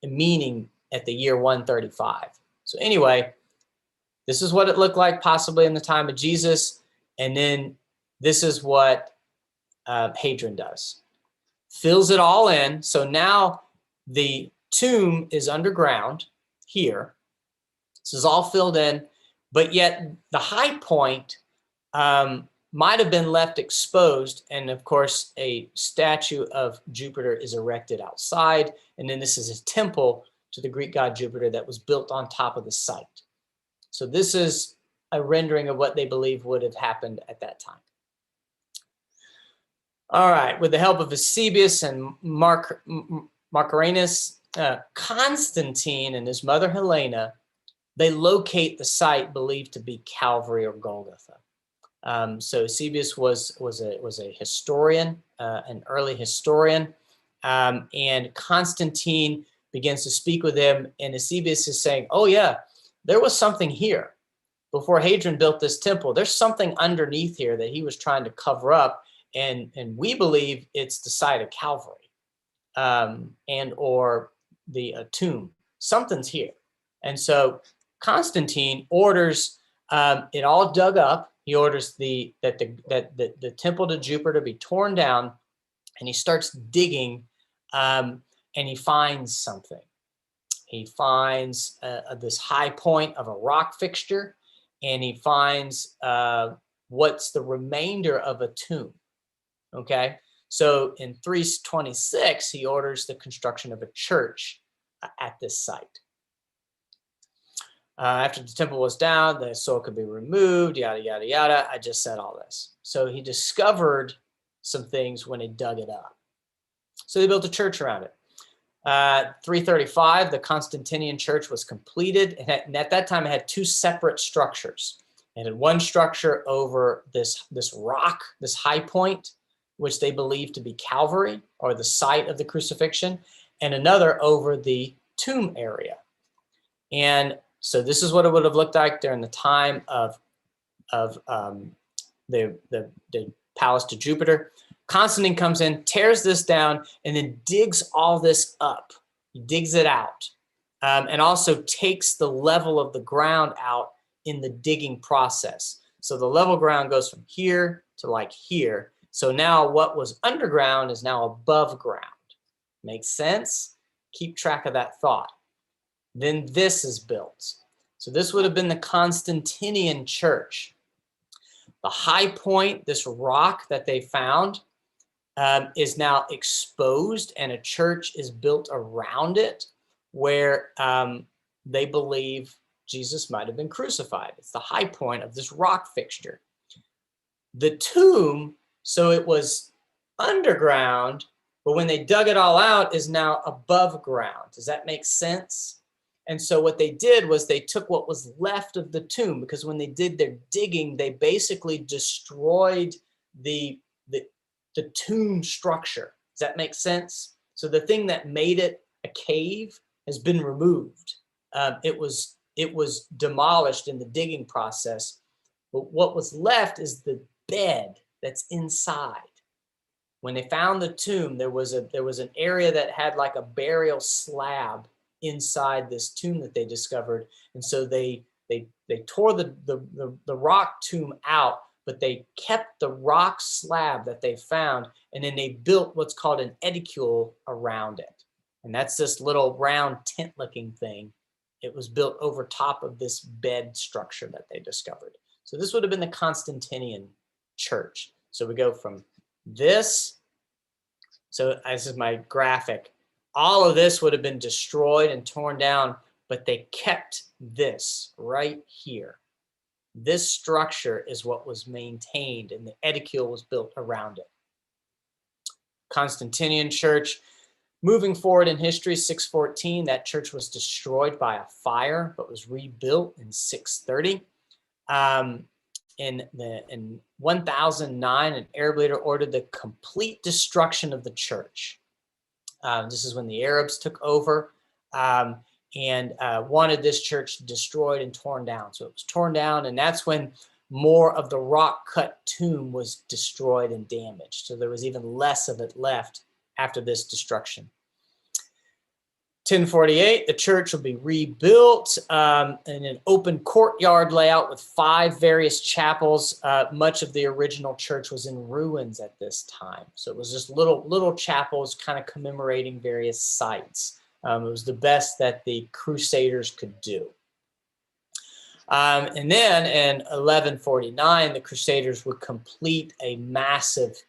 Speaker 1: and meaning at the year 135? So anyway, this is what it looked like possibly in the time of Jesus. And then this is what Hadrian does. Fills it all in. So now the tomb is underground here. This is all filled in, but yet the high point might have been left exposed. And of course, a statue of Jupiter is erected outside. And then this is a temple to the Greek god Jupiter that was built on top of the site. So this is a rendering of what they believe would have happened at that time. All right, with the help of Eusebius and Marcarinus, Constantine and his mother Helena, they locate the site believed to be Calvary or Golgotha. So Eusebius was a historian, an early historian, and Constantine begins to speak with him, and Eusebius is saying, oh yeah, there was something here before Hadrian built this temple. There's something underneath here that he was trying to cover up, and we believe it's the site of Calvary and or the tomb. Something's here. And so Constantine orders it all dug up. He orders the temple to Jupiter to be torn down, and he starts digging, and he finds something. He finds this high point of a rock fixture, and he finds what's the remainder of a tomb. Okay, so in 326, he orders the construction of a church at this site. After the temple was down, the soil could be removed, yada, yada, yada. I just said all this. So he discovered some things when he dug it up. So they built a church around it. 335, the Constantinian Church was completed. And at that time, it had two separate structures. It had one structure over this rock, this high point, which they believed to be Calvary, or the site of the crucifixion, and another over the tomb area. And so this is what it would have looked like during the time of the palace to Jupiter. Constantine comes in, tears this down, and then digs all this up. He digs it out, and also takes the level of the ground out in the digging process. So the level ground goes from here to like here. So now what was underground is now above ground. Makes sense? Keep track of that thought. Then this is built. So this would have been the Constantinian Church. The high point, this rock that they found, is now exposed, and a church is built around it where they believe Jesus might have been crucified. It's the high point of this rock fixture. The tomb, so it was underground, but when they dug it all out, is now above ground. Does that make sense? And so what they did was they took what was left of the tomb, because when they did their digging, they basically destroyed the tomb structure. Does that make sense? So the thing that made it a cave has been removed. It was demolished in the digging process, but what was left is the bed that's inside. When they found the tomb, there was an area that had like a burial slab inside this tomb that they discovered, and so they tore the rock tomb out, but they kept the rock slab that they found, and then they built what's called an edicule around it, and that's this little round tent-looking thing. It was built over top of this bed structure that they discovered. So this would have been the Constantinian Church. So we go from this. So this is my graphic. All of this would have been destroyed and torn down, but they kept this right here. This structure is what was maintained, and the Edicule was built around it. Constantinian Church, moving forward in history, 614, that church was destroyed by a fire, but was rebuilt in 630. In 1009, an Arab leader ordered the complete destruction of the church. This is when the Arabs took over and wanted this church destroyed and torn down. So it was torn down, and that's when more of the rock-cut tomb was destroyed and damaged. So there was even less of it left after this destruction. 1048, the church will be rebuilt in an open courtyard layout with 5 various chapels. Much of the original church was in ruins at this time. So it was just little chapels kind of commemorating various sites. It was the best that the Crusaders could do. And then in 1149, the Crusaders would complete a massive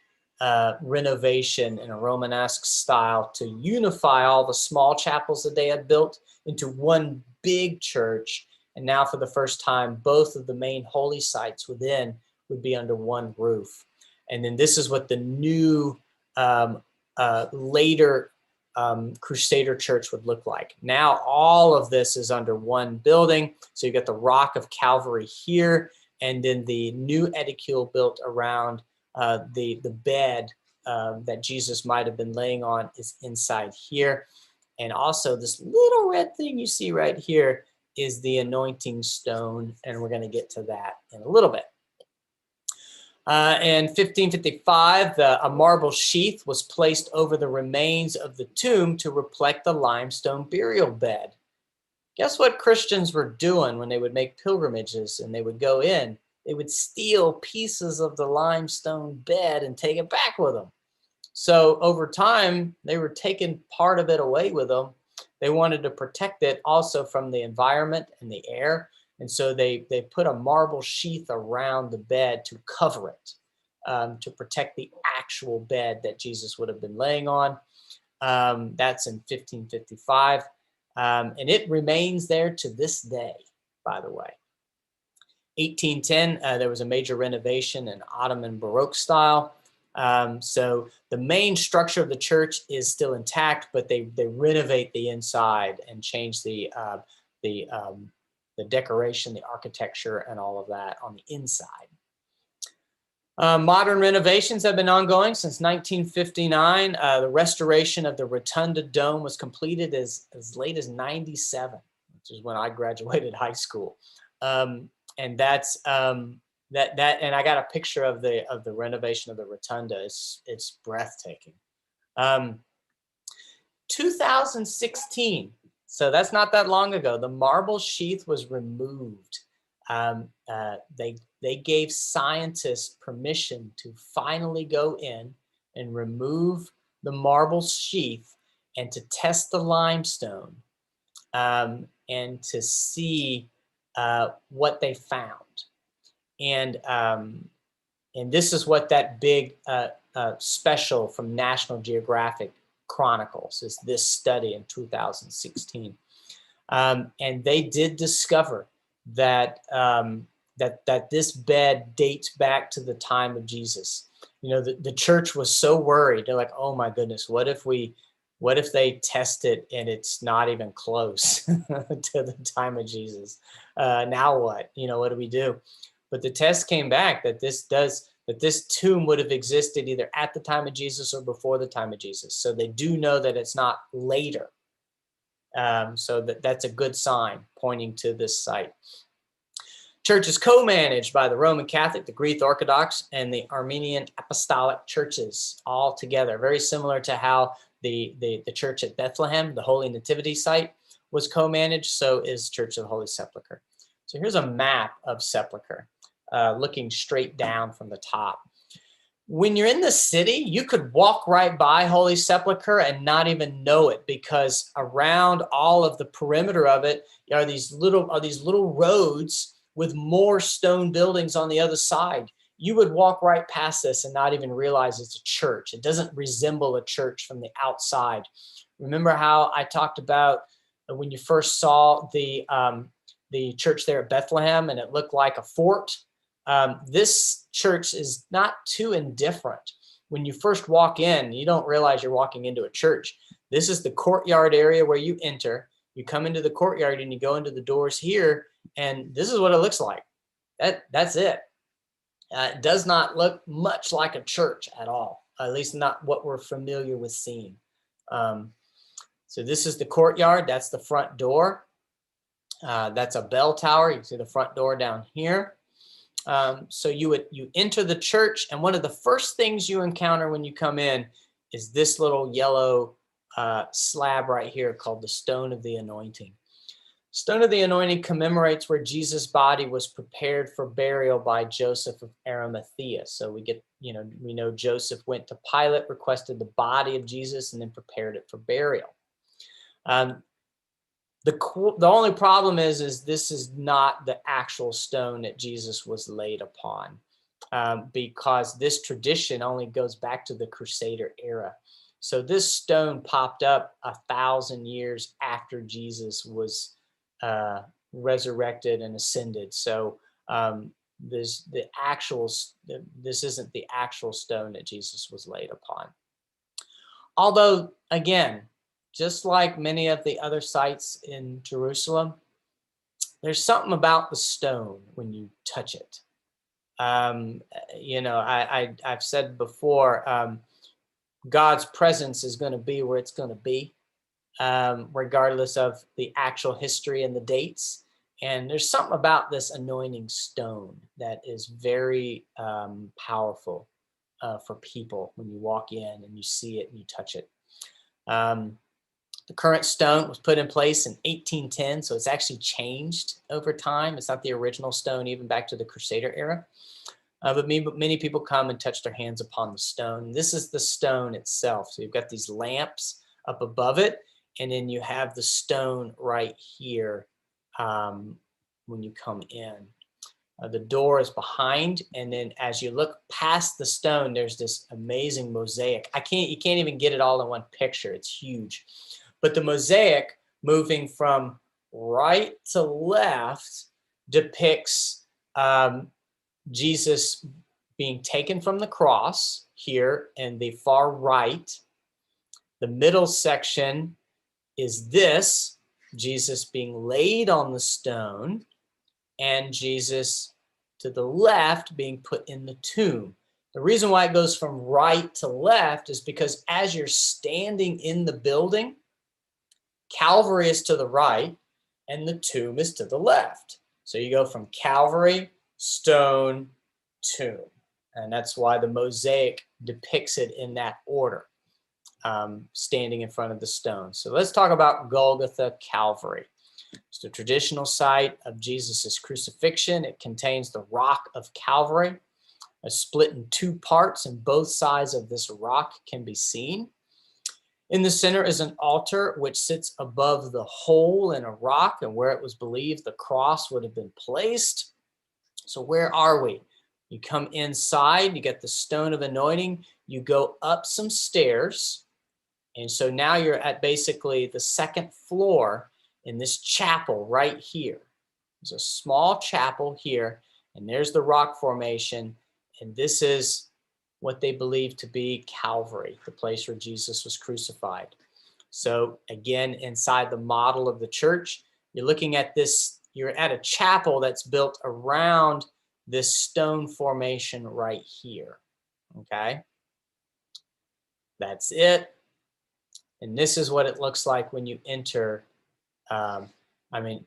Speaker 1: renovation in a Romanesque style to unify all the small chapels that they had built into one big church. And now for the first time, both of the main holy sites within would be under one roof. And then this is what the new later Crusader church would look like. Now all of this is under one building. So you got the Rock of Calvary here, and then the new Edicule built around the bed that Jesus might have been laying on is inside here. And also this little red thing you see right here is the anointing stone, and we're going to get to that in a little bit. In 1555, a marble sheath was placed over the remains of the tomb to reflect the limestone burial bed. Guess what Christians were doing when they would make pilgrimages and they would go in? They would steal pieces of the limestone bed and take it back with them. So over time, they were taking part of it away with them. They wanted to protect it also from the environment and the air. And so they put a marble sheath around the bed to cover it, to protect the actual bed that Jesus would have been laying on. That's in 1555. And it remains there to this day, by the way. 1810, there was a major renovation in Ottoman Baroque style. So the main structure of the church is still intact, but they renovate the inside and change the decoration, the architecture, and all of that on the inside. Modern renovations have been ongoing since 1959. The restoration of the Rotunda dome was completed as late as 97, which is when I graduated high school. And that's and I got a picture of the renovation of the Rotunda. It's breathtaking. 2016. So that's not that long ago. The marble sheath was removed. They gave scientists permission to finally go in and remove the marble sheath and to test the limestone and to see what they found. And this is what that big special from National Geographic chronicles, is this study in 2016. And they did discover that that this bed dates back to the time of Jesus. You know, the church was so worried. They're like, oh my goodness, what if they test it and it's not even close to the time of Jesus? Now what? You know, what do we do? But the test came back that this tomb would have existed either at the time of Jesus or before the time of Jesus. So they do know that it's not later. So that's a good sign pointing to this site. Church is co-managed by the Roman Catholic, the Greek Orthodox, and the Armenian Apostolic churches all together. Very similar to how the church at Bethlehem, the Holy Nativity site, was co-managed. So is Church of the Holy Sepulchre. So here's a map of Sepulchre, looking straight down from the top. When you're in the city, you could walk right by Holy Sepulchre and not even know it, because around all of the perimeter of it are these little roads with more stone buildings on the other side. You would walk right past this and not even realize it's a church. It doesn't resemble a church from the outside. Remember how I talked about when you first saw the the church there at Bethlehem, and it looked like a fort. This church is not too indifferent. When you first walk in, you don't realize you're walking into a church. This is the courtyard area where you enter. You come into the courtyard and you go into the doors here, and this is what it looks like. That's it. It does not look much like a church at all, at least not what we're familiar with seeing. So this is the courtyard. That's the front door. That's a bell tower. You can see the front door down here. So you enter the church, and one of the first things you encounter when you come in is this little yellow slab right here called the Stone of the Anointing. Stone of the Anointing commemorates where Jesus' body was prepared for burial by Joseph of Arimathea. So we know Joseph went to Pilate, requested the body of Jesus, and then prepared it for burial. The only problem is this is not the actual stone that Jesus was laid upon, because this tradition only goes back to the Crusader era. So this stone popped up 1,000 years after Jesus was resurrected and ascended. So this isn't the actual stone that Jesus was laid upon. Although, again, just like many of the other sites in Jerusalem, there's something about the stone when you touch it. I've said before, God's presence is going to be where it's going to be, regardless of the actual history and the dates. And there's something about this anointing stone that is very powerful for people when you walk in and you see it and you touch it. The current stone was put in place in 1810, so it's actually changed over time. It's not the original stone, even back to the Crusader era. But many people come and touch their hands upon the stone. This is the stone itself. So you've got these lamps up above it, and then you have the stone right here when you come in. The door is behind, and then as you look past the stone, there's this amazing mosaic. You can't even get it all in one picture. It's huge. But the mosaic moving from right to left depicts Jesus being taken from the cross here in the far right. The middle section is this, Jesus being laid on the stone, and Jesus to the left being put in the tomb. The reason why it goes from right to left is because as you're standing in the building, Calvary is to the right and the tomb is to the left. So you go from Calvary, stone, tomb. And that's why the mosaic depicts it in that order, standing in front of the stone. So let's talk about Golgotha Calvary. It's the traditional site of Jesus's crucifixion. It contains the rock of Calvary, split in two parts, and both sides of this rock can be seen. In the center is an altar which sits above the hole in a rock and where it was believed the cross would have been placed. So where are we? You come inside, you get the stone of anointing, you go up some stairs, and so now you're at basically the second floor in this chapel right here. There's a small chapel here, and there's the rock formation, and this is what they believe to be Calvary, the place where Jesus was crucified. So again, inside the model of the church, you're looking at this, you're at a chapel that's built around this stone formation right here, okay? That's it. And this is what it looks like when you enter.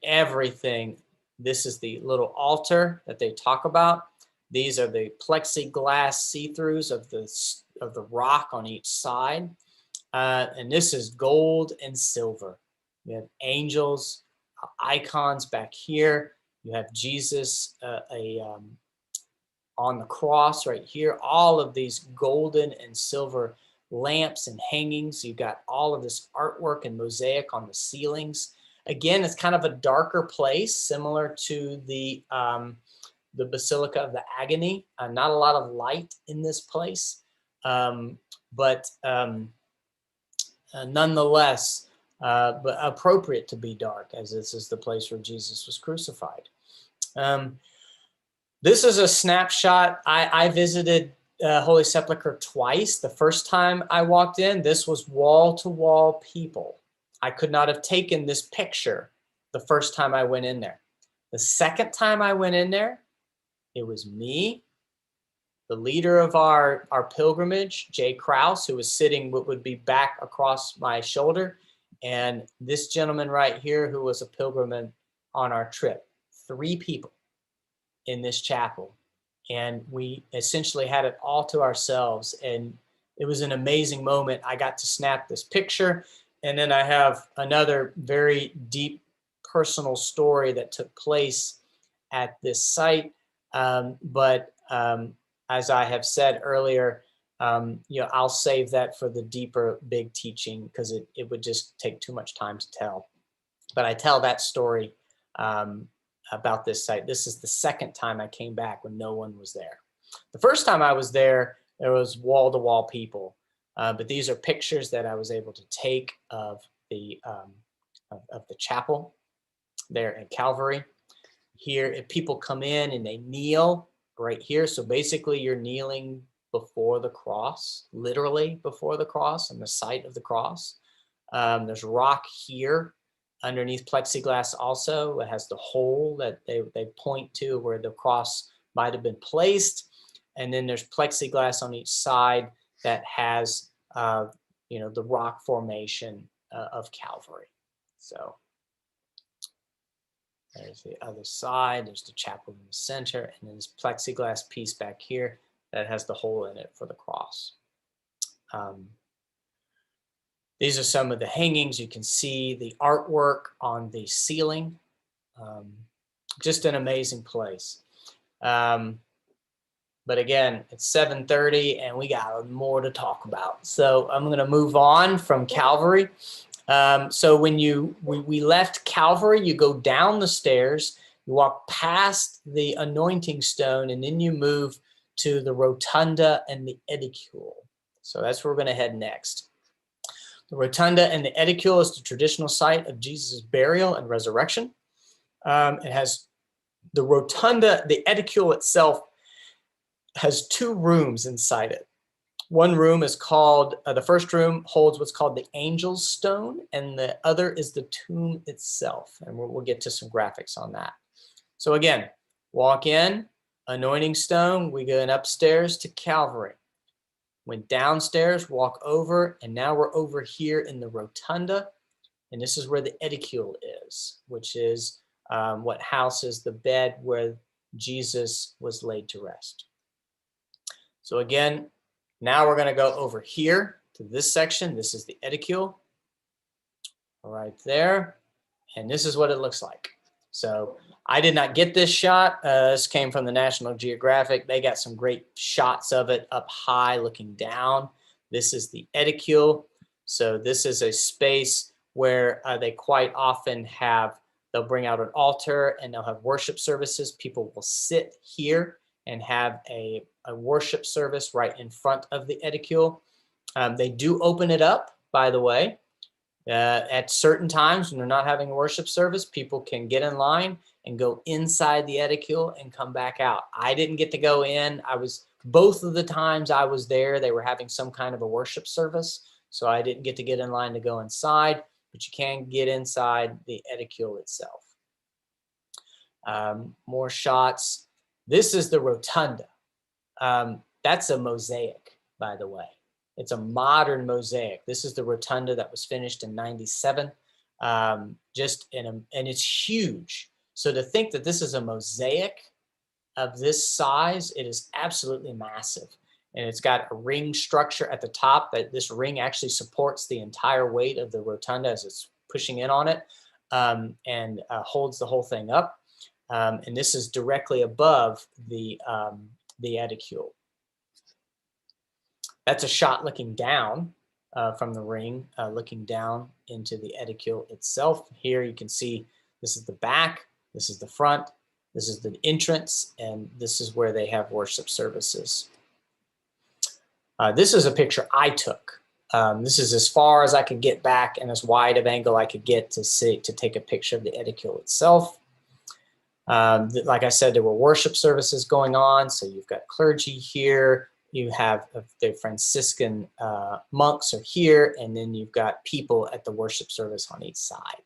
Speaker 1: Everything. This is the little altar that they talk about. These are the plexiglass see-throughs of the rock on each side. And this is gold and silver. You have angels, icons back here. You have Jesus on the cross right here. All of these golden and silver lamps and hangings. You've got all of this artwork and mosaic on the ceilings. Again, it's kind of a darker place, similar to the Basilica of the Agony. Not a lot of light in this place, but nonetheless, but appropriate to be dark, as this is the place where Jesus was crucified. This is a snapshot. I visited Holy Sepulchre twice. The first time I walked in, this was wall-to-wall people. I could not have taken this picture the first time I went in there. The second time I went in there, it was me, the leader of our pilgrimage, Jay Krause, who was sitting what would be back across my shoulder, and this gentleman right here who was a pilgrim on our trip. 3 people in this chapel, and we essentially had it all to ourselves, and it was an amazing moment. I got to snap this picture, and then I have another very deep personal story that took place at this site. But as I have said earlier, I'll save that for the deeper, big teaching, because it would just take too much time to tell. But I tell that story about this site. This is the second time I came back when no one was there. The first time I was there, there was wall-to-wall people. But these are pictures that I was able to take of the chapel there at Calvary. Here, if people come in and they kneel right here, so basically you're kneeling before the cross, literally before the cross, and the site of the cross. There's rock here underneath plexiglass also. It has the hole that they point to where the cross might have been placed. And then there's plexiglass on each side that has, the rock formation of Calvary. So there's the other side. There's the chapel in the center, and then this plexiglass piece back here that has the hole in it for the cross. These are some of the hangings. You can see the artwork on the ceiling. Just an amazing place. But again, it's 7:30 and we got more to talk about. So I'm going to move on from Calvary. So when we left Calvary, you go down the stairs, you walk past the anointing stone, and then you move to the Rotunda and the Edicule. So that's where we're going to head next. The Rotunda and the Edicule is the traditional site of Jesus' burial and resurrection. It has the Rotunda, the Edicule itself has 2 rooms inside it. One room is called, the first room holds what's called the Angel's Stone, and the other is the tomb itself. And we'll get to some graphics on that. So again, walk in, anointing stone, we go upstairs to Calvary. Went downstairs, walk over, and now we're over here in the Rotunda. And this is where the Edicule is, which is what houses the bed where Jesus was laid to rest. So again, now we're going to go over here to this section. This is the Edicule right there. And this is what it looks like. So I did not get this shot. This came from the National Geographic. They got some great shots of it up high looking down. This is the Edicule. So this is a space where they quite often they'll bring out an altar and they'll have worship services. People will sit here and have a worship service right in front of the Edicule. They do open it up, by the way. At certain times when they're not having a worship service, people can get in line and go inside the Edicule and come back out. I didn't get to go in. Both of the times I was there, they were having some kind of a worship service. So I didn't get to get in line to go inside, but you can get inside the Edicule itself. More shots. This is the Rotunda. That's a mosaic, by the way. It's a modern mosaic. This is the Rotunda that was finished in '97. And it's huge. So to think that this is a mosaic of this size, it is absolutely massive. And it's got a ring structure at the top that this ring actually supports the entire weight of the Rotunda as it's pushing in on it, and holds the whole thing up. And this is directly above the Edicule. That's a shot looking down from the ring, looking down into the Edicule itself. Here you can see this is the back, this is the front, this is the entrance, and this is where they have worship services. This is a picture I took This is as far as I could get back and as wide of angle I could get to take a picture of the Edicule itself. Like I said, there were worship services going on. So you've got clergy here. You have the Franciscan monks are here. And then you've got people at the worship service on each side.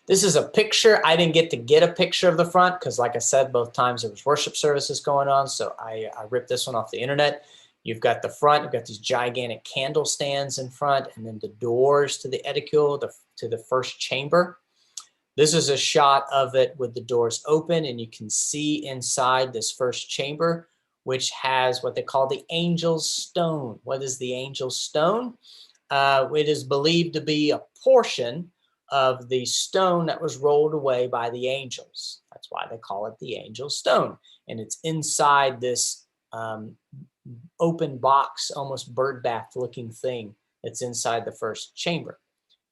Speaker 1: This is a picture. I didn't get a picture of the front because, like I said, both times there was worship services going on. So I ripped this one off the internet. You've got the front. You've got these gigantic candle stands in front, and then the doors to the Edicule, to the first chamber. This is a shot of it with the doors open, and you can see inside this first chamber, which has what they call the angel's stone. What is the angel's stone? It is believed to be a portion of the stone that was rolled away by the angels. That's why they call it the angel's stone. And it's inside this open box, almost bird bath looking thing that's inside the first chamber.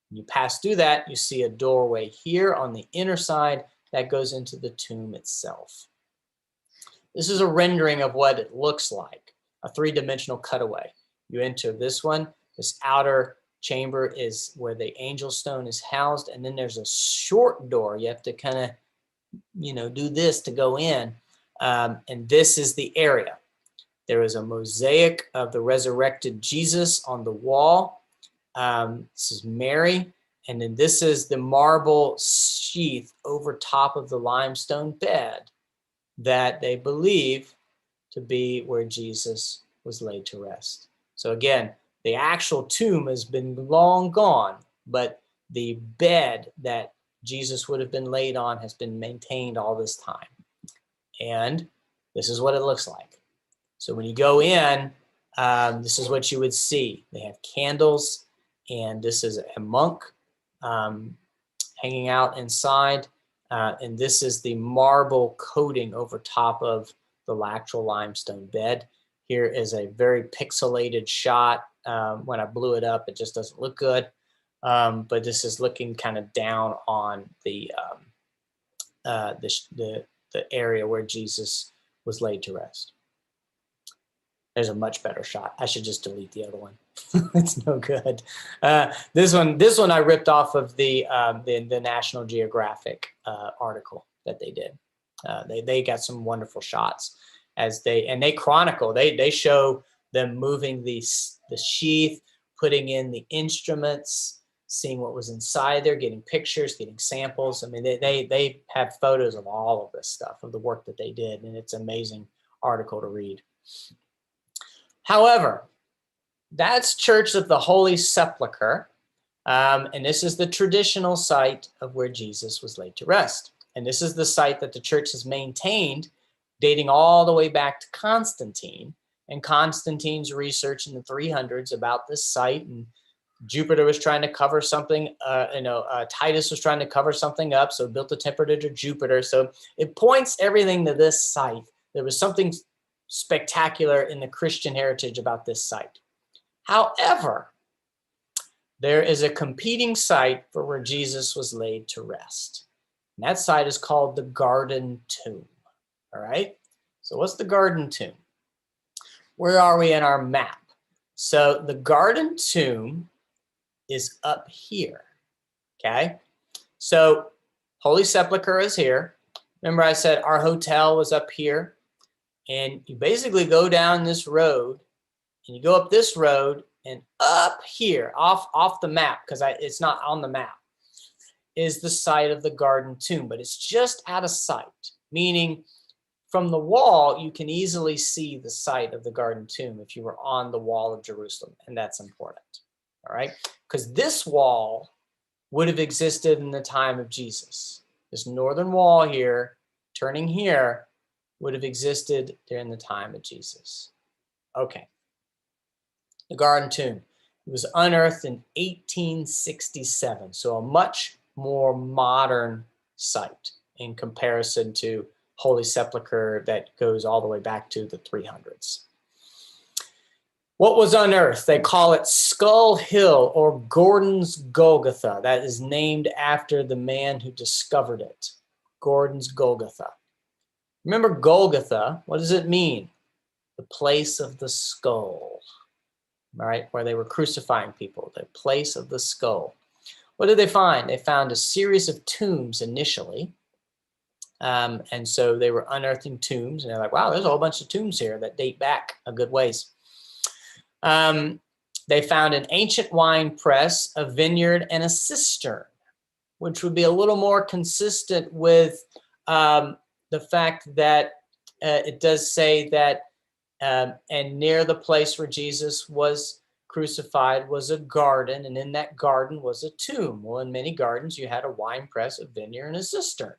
Speaker 1: When you pass through that, you see a doorway here on the inner side that goes into the tomb itself. This is a rendering of what it looks like, a three-dimensional cutaway. You enter this one. This outer chamber is where the angel stone is housed, and then there's a short door. You have to kind of, do this to go in, and this is the area. There is a mosaic of the resurrected Jesus on the wall. This is Mary, and then this is the marble sheath over top of the limestone bed that they believe to be where Jesus was laid to rest. So again, the actual tomb has been long gone, but the bed that Jesus would have been laid on has been maintained all this time. And this is what it looks like. So when you go in, this is what you would see. They have candles, and this is a monk hanging out inside. And this is the marble coating over top of the actual limestone bed. Here is a very pixelated shot. When I blew it up, it just doesn't look good. But this is looking kind of down on the area where Jesus was laid to rest. There's a much better shot. I should just delete the other one. It's no good. This one I ripped off of the National Geographic article that they did. They got some wonderful shots they chronicle. They show them moving the sheath, putting in the instruments, seeing what was inside there, getting pictures, getting samples. I mean, they have photos of all of this stuff, of the work that they did, and it's an amazing article to read. However, that's Church of the Holy Sepulchre, and this is the traditional site of where Jesus was laid to rest. And this is the site that the church has maintained, dating all the way back to Constantine, and Constantine's research in the 300s about this site. And Jupiter was trying to cover something, Titus was trying to cover something up, so built a temple to Jupiter. So it points everything to this site. There was something spectacular in the Christian heritage about this site. However, there is a competing site for where Jesus was laid to rest. And that site is called the Garden Tomb. All right. So what's the Garden Tomb? Where are we in our map? So the Garden Tomb is up here. Okay. So Holy Sepulchre is here. Remember I said our hotel was up here, and you basically go down this road, and you go up this road, and up here off the map, because it's not on the map, is the site of the Garden Tomb, but it's just out of sight, meaning from the wall, you can easily see the site of the Garden Tomb if you were on the wall of Jerusalem, and that's important, all right? Because this wall would have existed in the time of Jesus. This northern wall here, turning here, would have existed during the time of Jesus. Okay. The Garden Tomb. It was unearthed in 1867, so a much more modern site in comparison to Holy Sepulchre that goes all the way back to the 300s. What was unearthed? They call it Skull Hill, or Gordon's Golgotha. That is named after the man who discovered it. Gordon's Golgotha. Remember Golgotha, what does it mean? The place of the skull. right, where they were crucifying people, the place of the skull. What did they find? They found a series of tombs initially. And so they were unearthing tombs, and they're like, wow, there's a whole bunch of tombs here that date back a good ways. They found an ancient wine press, a vineyard, and a cistern, which would be a little more consistent with the fact that it does say that, and near the place where Jesus was crucified was a garden, and in that garden was a tomb. Well, in many gardens, you had a wine press, a vineyard, and a cistern.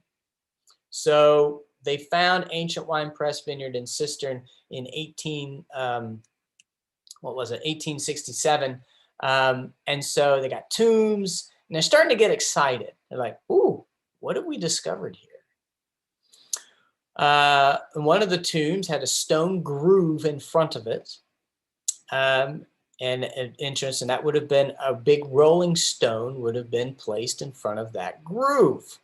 Speaker 1: So they found ancient wine press, vineyard, and cistern in 1867. And so they got tombs, and they're starting to get excited. They're like, ooh, what have we discovered here? One of the tombs had a stone groove in front of it, and an entrance, and that would have been a big rolling stone would have been placed in front of that groove.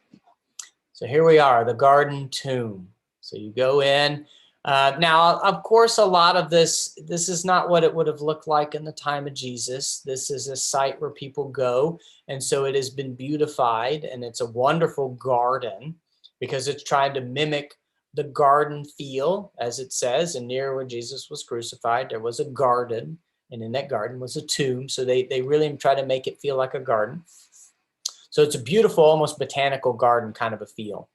Speaker 1: So here we are, the garden tomb. So you go in. Now, of course, a lot of this is not what it would have looked like in the time of Jesus. This is a site where people go. And so it has been beautified, and it's a wonderful garden because it's trying to mimic the garden feel, as it says. And near where Jesus was crucified, there was a garden, and in that garden was a tomb. So they really try to make it feel like a garden. So it's a beautiful, almost botanical garden kind of a feel.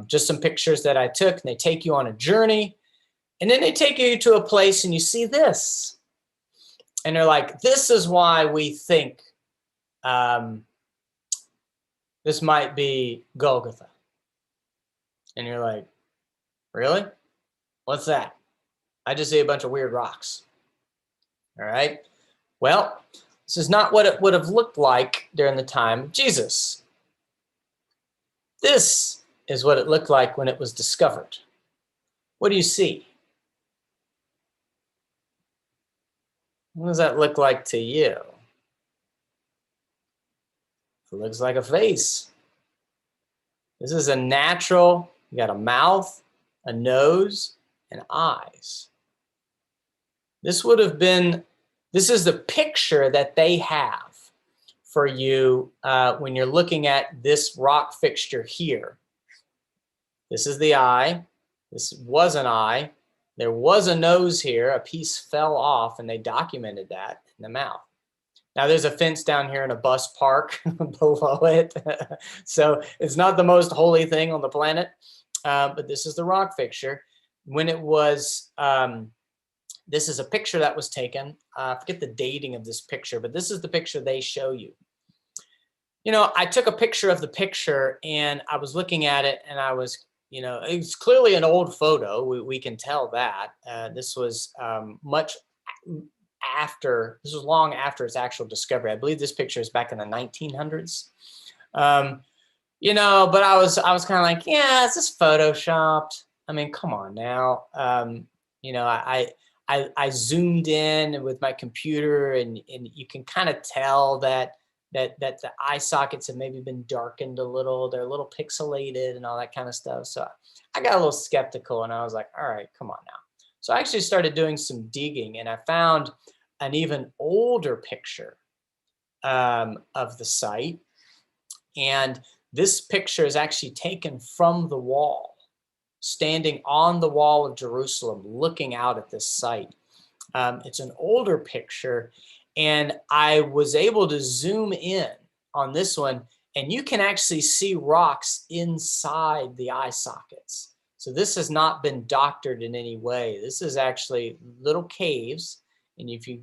Speaker 1: Just some pictures that I took, and they take you on a journey, and then they take you to a place and you see this. And they're like, this is why we think this might be Golgotha. And you're like, really? What's that? I just see a bunch of weird rocks. All right. Well, this is not what it would have looked like during the time of Jesus. This is what it looked like when it was discovered. What do you see? What does that look like to you? It looks like a face. This is a natural, you got a mouth, a nose, and eyes. This is the picture that they have for you when you're looking at this rock fixture here. This is the eye. This was an eye. There was a nose here. A piece fell off, and they documented that in the mouth. Now, there's a fence down here in a bus park below it. So it's not the most holy thing on the planet, but this is the rock fixture. When it was, this is a picture that was taken. I forget the dating of this picture, but this is the picture they show you. You know, I took a picture of the picture, and I was looking at it, and I was, you know, it's clearly an old photo. We can tell that. This was much after, this was long after its actual discovery. I believe this picture is back in the 1900s. You know, but I was kind of like, yeah, is this photoshopped? I mean, come on now. You know, I zoomed in with my computer, and you can kind of tell that the eye sockets have maybe been darkened a little. They're a little pixelated and all that kind of stuff. So I got a little skeptical, and I was like, all right, come on now. So I actually started doing some digging, and I found an even older picture of the site. And this picture is actually taken from the wall, standing on the wall of Jerusalem, looking out at this site. It's an older picture, and I was able to zoom in on this one, and you can actually see rocks inside the eye sockets. So this has not been doctored in any way. This is actually little caves, and if you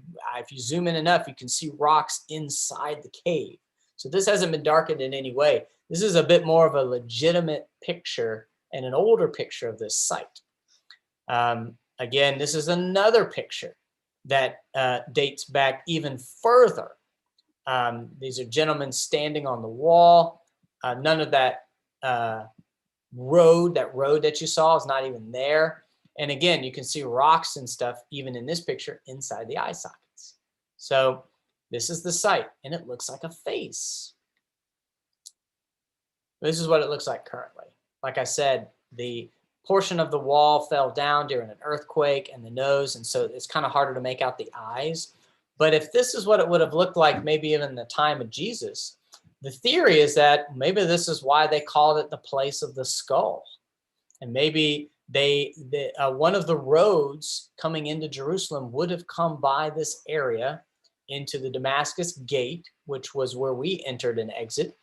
Speaker 1: zoom in enough, you can see rocks inside the cave. So this hasn't been darkened in any way. This is a bit more of a legitimate picture and an older picture of this site. Again, this is another picture that dates back even further. These are gentlemen standing on the wall. None of that road that you saw is not even there. And again, you can see rocks and stuff, even in this picture, inside the eye sockets. So this is the site, and it looks like a face. This is what it looks like currently. Like I said, the portion of the wall fell down during an earthquake and the nose, and so it's kind of harder to make out the eyes. But if this is what it would have looked like maybe even in the time of Jesus, the theory is that maybe this is why they called it the place of the skull. And maybe one of the roads coming into Jerusalem would have come by this area into the Damascus gate, which was where we entered and exit.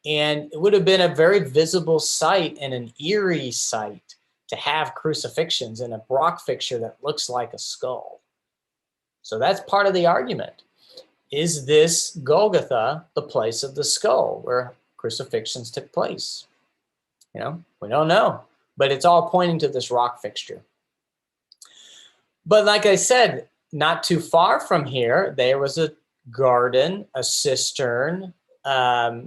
Speaker 1: And it would have been a very visible sight and an eerie sight to have crucifixions and a rock fixture that looks like a skull. So that's part of the argument. Is this Golgotha the place of the skull where crucifixions took place? You know, we don't know, but it's all pointing to this rock fixture. But like I said, not too far from here, there was a garden, a cistern, a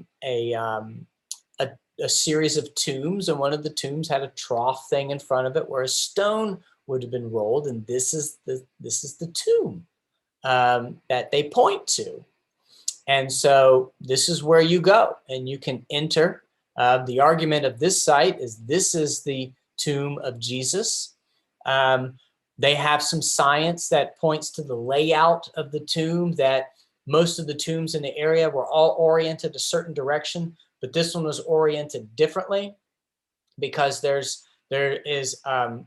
Speaker 1: series of tombs, and one of the tombs had a trough thing in front of it where a stone would have been rolled, and this is the tomb that they point to. And so this is where you go, and you can enter. The argument of this site is this is the tomb of Jesus. They have some science that points to the layout of the tomb, that most of the tombs in the area were all oriented a certain direction, but this one was oriented differently because there's the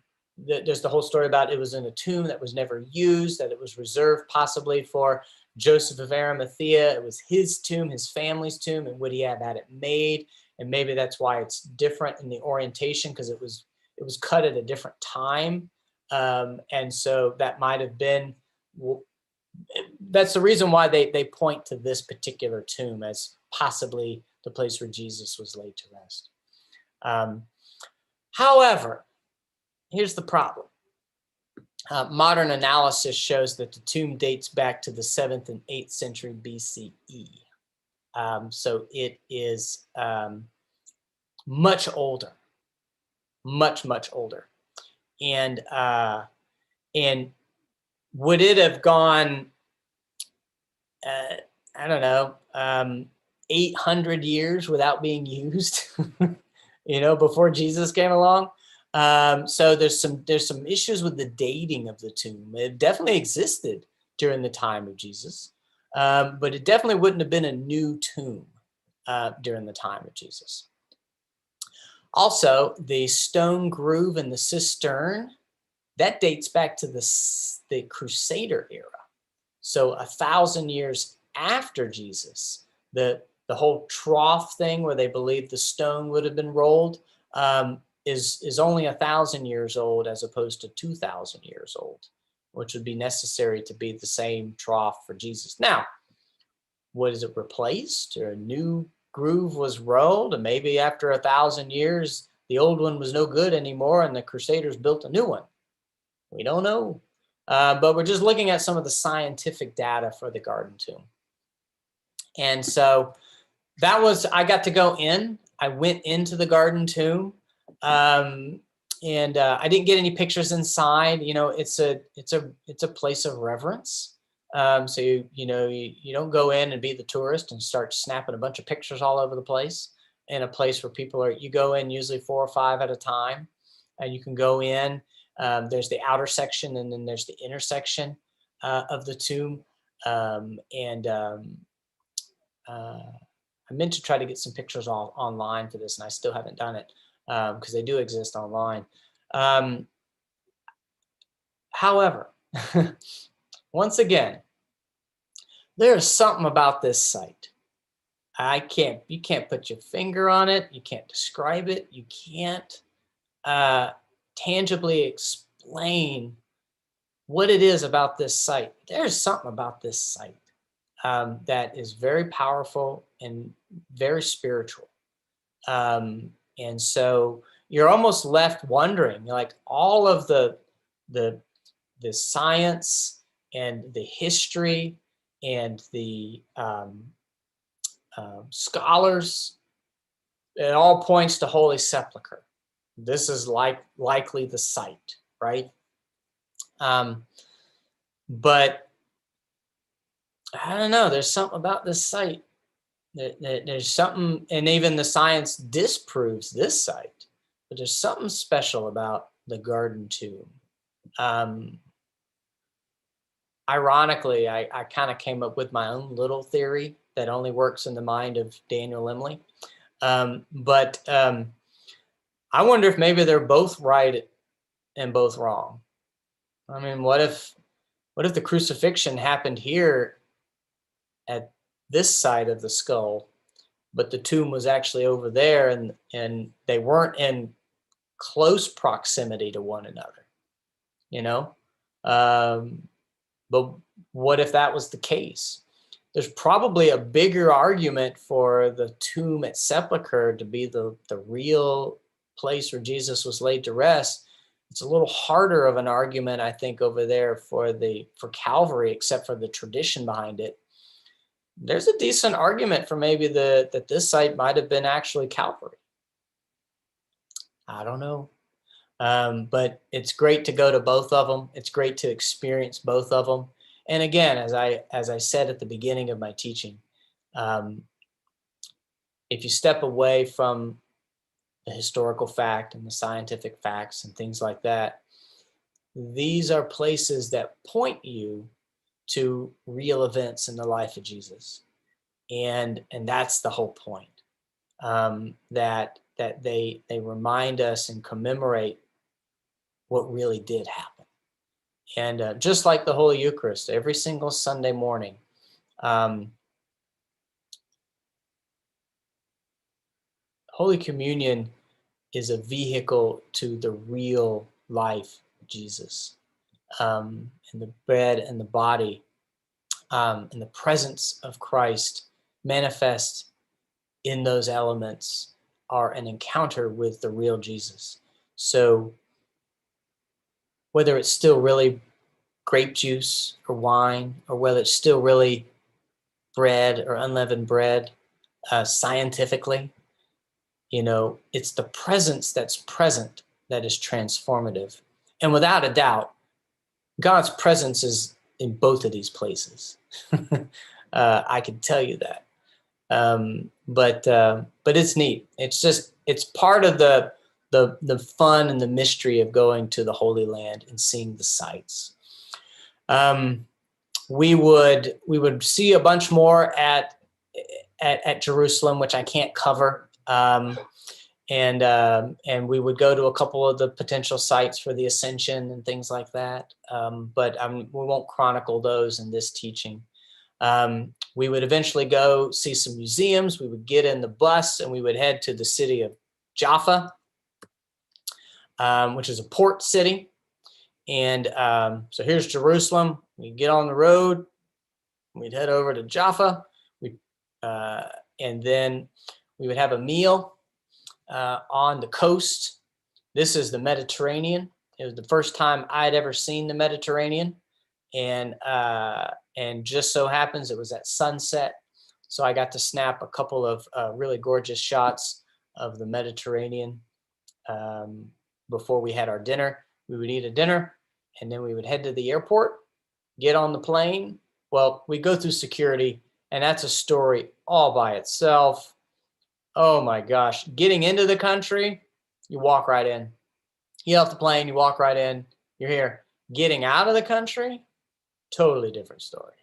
Speaker 1: whole story about it was in a tomb that was never used, that it was reserved possibly for Joseph of Arimathea. It was his tomb, his family's tomb, and would he have had it made? And maybe that's why it's different in the orientation, because it was cut at a different time. And so that might have been, that's the reason why they point to this particular tomb as possibly the place where Jesus was laid to rest. However, here's the problem. Modern analysis shows that the tomb dates back to the 7th and 8th century BCE. So it is much older, much older. And would it have gone, I don't know, 800 years without being used, you know, before Jesus came along? So there's some issues with the dating of the tomb. It definitely existed during the time of Jesus, but it definitely wouldn't have been a new tomb during the time of Jesus. Also, the stone groove in the cistern, that dates back to the Crusader era. So 1,000 years after Jesus, the whole trough thing where they believe the stone would have been rolled is only 1,000 years old as opposed to 2,000 years old, which would be necessary to be the same trough for Jesus. Now, was it replaced or a new groove was rolled? And maybe after 1,000 years, the old one was no good anymore and the Crusaders built a new one. We don't know. But we're just looking at some of the scientific data for the garden tomb. And so that was, I got to go in. I went into the garden tomb. And I didn't get any pictures inside. You know, it's a place of reverence. So you don't go in and be the tourist and start snapping a bunch of pictures all over the place. In a place where people are, you go in usually 4 or 5 at a time, and you can go in. There's the outer section, and then there's the inner section of the tomb. I meant to try to get some pictures all online for this, and I still haven't done it because they do exist online. However, once again, there's something about this site. You can't put your finger on it. You can't describe it. You can't tangibly explain what it is about this site. There's something about this site that is very powerful and very spiritual. And so you're almost left wondering, like, all of the science and the history and the scholars, it all points to Holy Sepulchre. This is likely the site, right? But I don't know. There's something about this site. There's something, and even the science disproves this site. there's something special about the garden tomb. Ironically, I kind of came up with my own little theory that only works in the mind of Daniel Emily. But I wonder if maybe they're both right and both wrong. I mean, what if the crucifixion happened here at this side of the skull, but the tomb was actually over there, and they weren't in close proximity to one another, you know? But what if that was the case? There's probably a bigger argument for the tomb at Sepulchre to be the real place where Jesus was laid to rest. It's a little harder of an argument, I think, over there for Calvary, except for the tradition behind it. There's a decent argument for maybe that this site might have been actually Calvary. I don't know. But it's great to go to both of them. It's great to experience both of them. And again, as I said at the beginning of my teaching, if you step away from the historical fact and the scientific facts and things like that, these are places that point you to real events in the life of Jesus. And that's the whole point, that they remind us and commemorate what really did happen. And just like the Holy Eucharist, every single Sunday morning, Holy Communion is a vehicle to the real life of Jesus. And the bread and the body and the presence of Christ manifest in those elements are an encounter with the real Jesus. So whether it's still really grape juice or wine, or whether it's still really bread or unleavened bread, scientifically, it's the presence that's present that is transformative. And without a doubt, God's presence is in both of these places. I can tell you that. But it's neat. It's part of the fun and the mystery of going to the Holy Land and seeing the sights. We would see a bunch more at Jerusalem, which I can't cover. And we would go to a couple of the potential sites for the Ascension and things like that. But we won't chronicle those in this teaching. We would eventually go see some museums. We would get in the bus and we would head to the city of Jaffa, which is a port city. And so here's Jerusalem. We get on the road. We'd head over to Jaffa. And then we would have a meal on the coast. This is the Mediterranean. It was the first time I'd ever seen the Mediterranean. And just so happens it was at sunset. So I got to snap a couple of really gorgeous shots of the Mediterranean before we had our dinner. We would eat a dinner and then we would head to the airport, get on the plane. Well, we go through security, and that's a story all by itself. Oh my gosh. Getting into the country, you walk right in. You get off the plane, you walk right in, you're here. Getting out of the country, totally different story.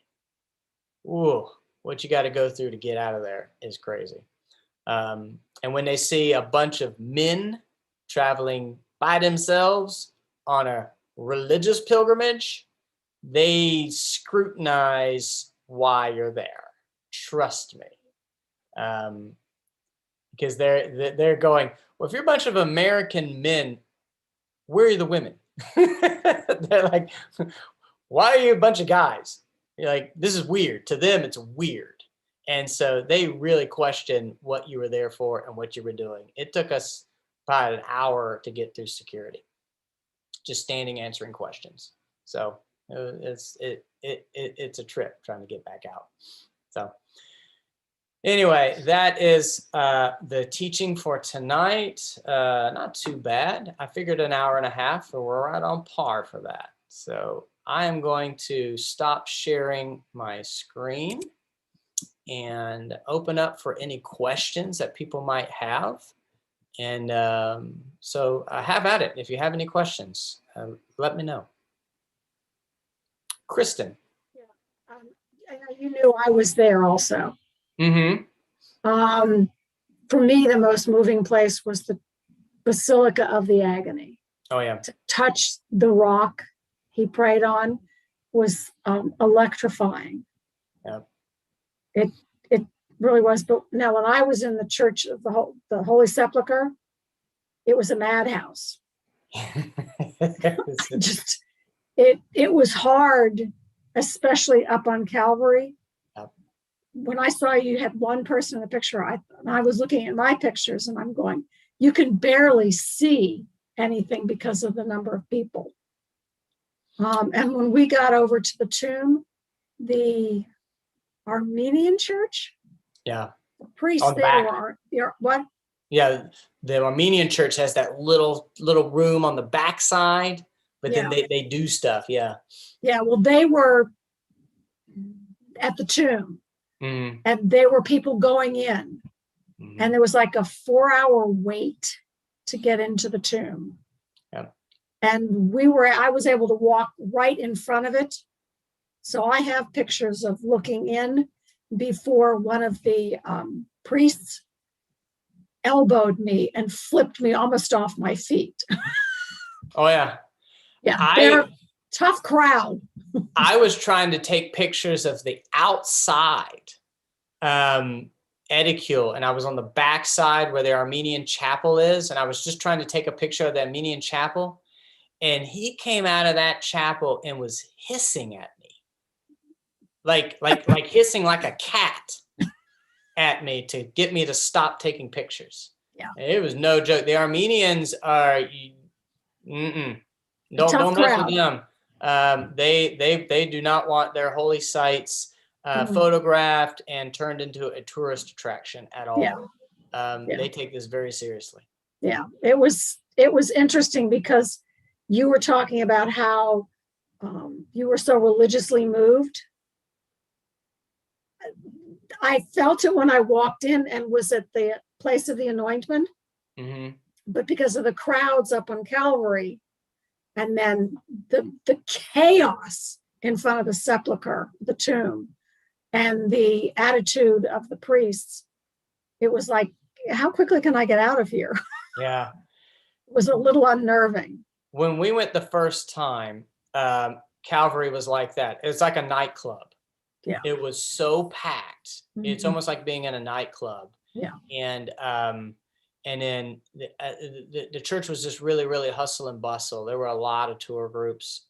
Speaker 1: Ooh, what you got to go through to get out of there is crazy. And when they see a bunch of men traveling by themselves on a religious pilgrimage, they scrutinize why you're there. Trust me. Because they're going, well, if you're a bunch of American men, where are the women? They're like, why are you a bunch of guys? You're like, this is weird. To them, it's weird. And so they really question what you were there for and what you were doing. It took us about an hour to get through security, just standing answering questions. So it's a trip trying to get back out. So anyway, that is the teaching for tonight. Not too bad. I figured an hour and a half, so we're right on par for that. So I am going to stop sharing my screen and open up for any questions that people might have. And so have at it. If you have any questions, let me know. Kristen.
Speaker 4: I know you knew I was there also.
Speaker 1: Mm-hmm.
Speaker 4: For me, the most moving place was the Basilica of the Agony.
Speaker 1: Oh, yeah.
Speaker 4: To touch the rock he prayed on was electrifying.
Speaker 1: Yeah.
Speaker 4: It really was. But now, when I was in the church of the Holy Sepulchre, it was a madhouse. Just it was hard, especially up on Calvary.
Speaker 1: Yep.
Speaker 4: When I saw you had one person in the picture, I was looking at my pictures and I'm going, you can barely see anything because of the number of people. And when we got over to the tomb, the Armenian church,
Speaker 1: Yeah.
Speaker 4: the priests
Speaker 1: On the
Speaker 4: there
Speaker 1: back.
Speaker 4: were what?
Speaker 1: Yeah, the Armenian church has that little room on the backside, but then they do stuff. Yeah.
Speaker 4: Yeah, well, they were at the tomb,
Speaker 1: Mm-hmm.
Speaker 4: and there were people going in, and there was like a 4-hour wait to get into the tomb.
Speaker 1: Yep.
Speaker 4: And I was able to walk right in front of it. So I have pictures of looking in before one of the priests elbowed me and flipped me almost off my feet.
Speaker 1: Oh, yeah.
Speaker 4: Yeah, they're a tough crowd.
Speaker 1: I was trying to take pictures of the outside Edicule, and I was on the back side where the Armenian chapel is, and I was just trying to take a picture of the Armenian chapel, and he came out of that chapel and was hissing at me, like hissing like a cat at me to get me to stop taking pictures.
Speaker 4: Yeah,
Speaker 1: it was no joke. The Armenians are, don't mess with them. They do not want their holy sites photographed and turned into a tourist attraction at all. They take this very seriously.
Speaker 4: Yeah, it was interesting because you were talking about how you were so religiously moved. I felt it when I walked in and was at the place of the anointment, but because of the crowds up on Calvary, and then the chaos in front of the sepulcher, the tomb, and the attitude of the priests, it was like, how quickly can I get out of here?
Speaker 1: Yeah.
Speaker 4: It was a little unnerving.
Speaker 1: When we went the first time, Calvary was like that. It was like a nightclub. Yeah. It was so packed. It's almost like being in a nightclub.
Speaker 4: Yeah.
Speaker 1: And then the church was just really, really hustle and bustle. There were a lot of tour groups.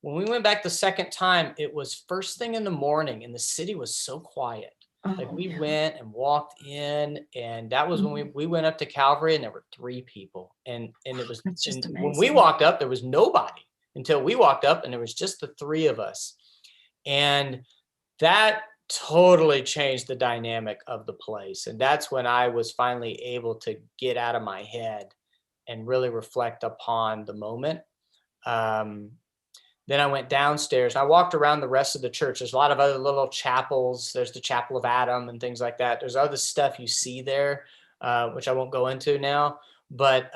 Speaker 1: When we went back the second time, it was first thing in the morning, and the city was so quiet. Like we went and walked in, and that was when we went up to Calvary, and there were 3 people, and it was just amazing. When we walked up, there was nobody until we walked up, and there was just the 3 of us, and that totally changed the dynamic of the place. And that's when I was finally able to get out of my head and really reflect upon the moment. Then I went downstairs. I walked around the rest of the church. There's a lot of other little chapels. There's the Chapel of Adam and things like that. There's other stuff you see there, which I won't go into now. But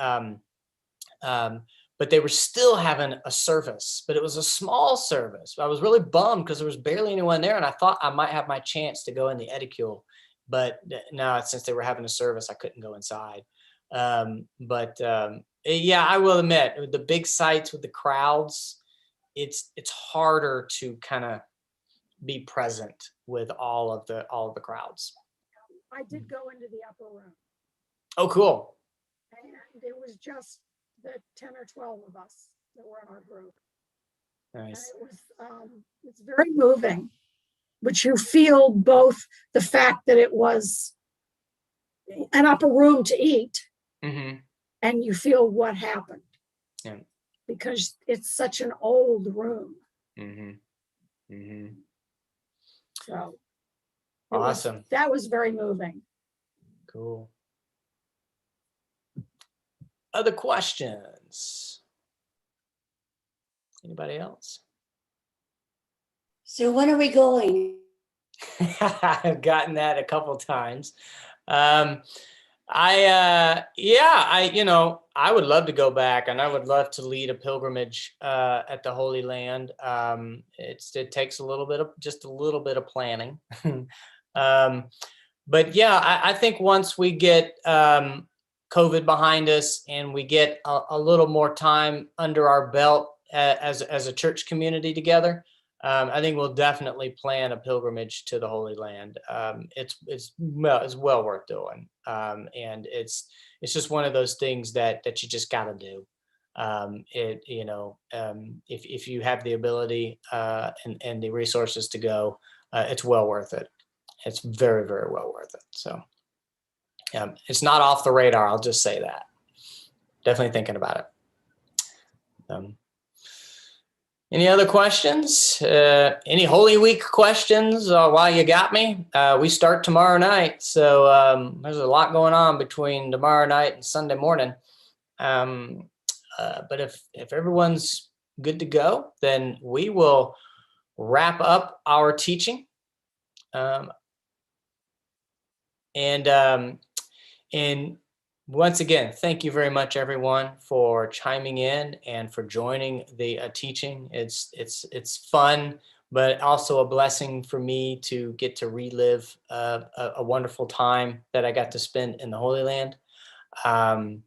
Speaker 1: they were still having a service, but it was a small service. I was really bummed because there was barely anyone there, and I thought I might have my chance to go in the Edicule. But no, since they were having a service, I couldn't go inside. Yeah, I will admit, with the big sites with the crowds, it's harder to kind of be present with all of the crowds.
Speaker 4: I did go into the upper room.
Speaker 1: Oh, cool.
Speaker 4: And it was just the 10 or 12 of us that were in our group.
Speaker 1: Nice.
Speaker 4: And it was it's very moving, but you feel both the fact that it was an upper room to eat, and you feel what happened. Yeah. Because it's such an old room. So
Speaker 1: awesome.
Speaker 4: That was very moving.
Speaker 1: Cool. Other questions? Anybody else?
Speaker 3: So when are we going?
Speaker 1: I've gotten that a couple times. I would love to go back, and I would love to lead a pilgrimage at the Holy Land. It takes a little bit of planning. But yeah, I think once we get COVID behind us and we get a little more time under our belt as a church community together, I think we'll definitely plan a pilgrimage to the Holy Land. It's well worth doing, and it's just one of those things that you just got to do. If you have the ability and the resources to go, it's well worth it. It's very, very well worth it. So it's not off the radar. I'll just say that. Definitely thinking about it. Any other questions? Any Holy Week questions while you got me? We start tomorrow night. So there's a lot going on between tomorrow night and Sunday morning. But if everyone's good to go, then we will wrap up our teaching. And once again, thank you very much, everyone, for chiming in and for joining the teaching. It's fun, but also a blessing for me to get to relive a wonderful time that I got to spend in the Holy Land. And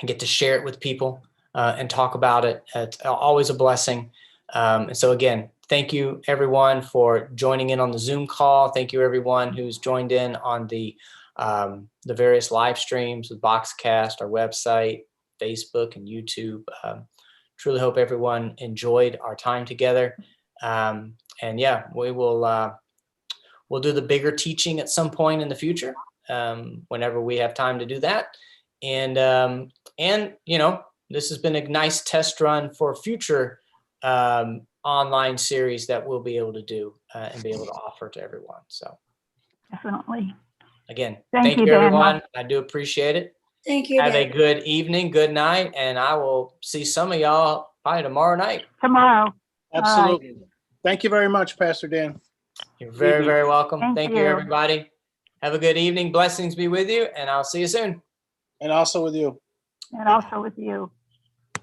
Speaker 1: get to share it with people and talk about it. It's always a blessing. And so again, thank you everyone for joining in on the Zoom call. Thank you everyone who's joined in on the various live streams with Boxcast, our website, Facebook, and YouTube. Truly hope everyone enjoyed our time together. And yeah, we'll do the bigger teaching at some point in the future, whenever we have time to do that. And this has been a nice test run for future online series that we'll be able to do and be able to offer to everyone. So
Speaker 5: Definitely.
Speaker 1: again,
Speaker 5: Thank
Speaker 1: thank
Speaker 5: you,
Speaker 1: you everyone.
Speaker 5: Daniel.
Speaker 1: I do appreciate it.
Speaker 3: Thank you,
Speaker 1: Have a
Speaker 3: Dan.
Speaker 1: good evening, good night, and I will see some of y'all probably tomorrow night.
Speaker 5: Tomorrow.
Speaker 6: Absolutely. Thank you very much, Pastor Dan.
Speaker 1: You're very,
Speaker 6: Evening.
Speaker 1: very welcome.
Speaker 5: Thank
Speaker 1: Thank you,
Speaker 5: you.
Speaker 1: everybody. Have a good evening. Blessings be with you, and I'll see you soon.
Speaker 6: And also with you.
Speaker 5: And also with you.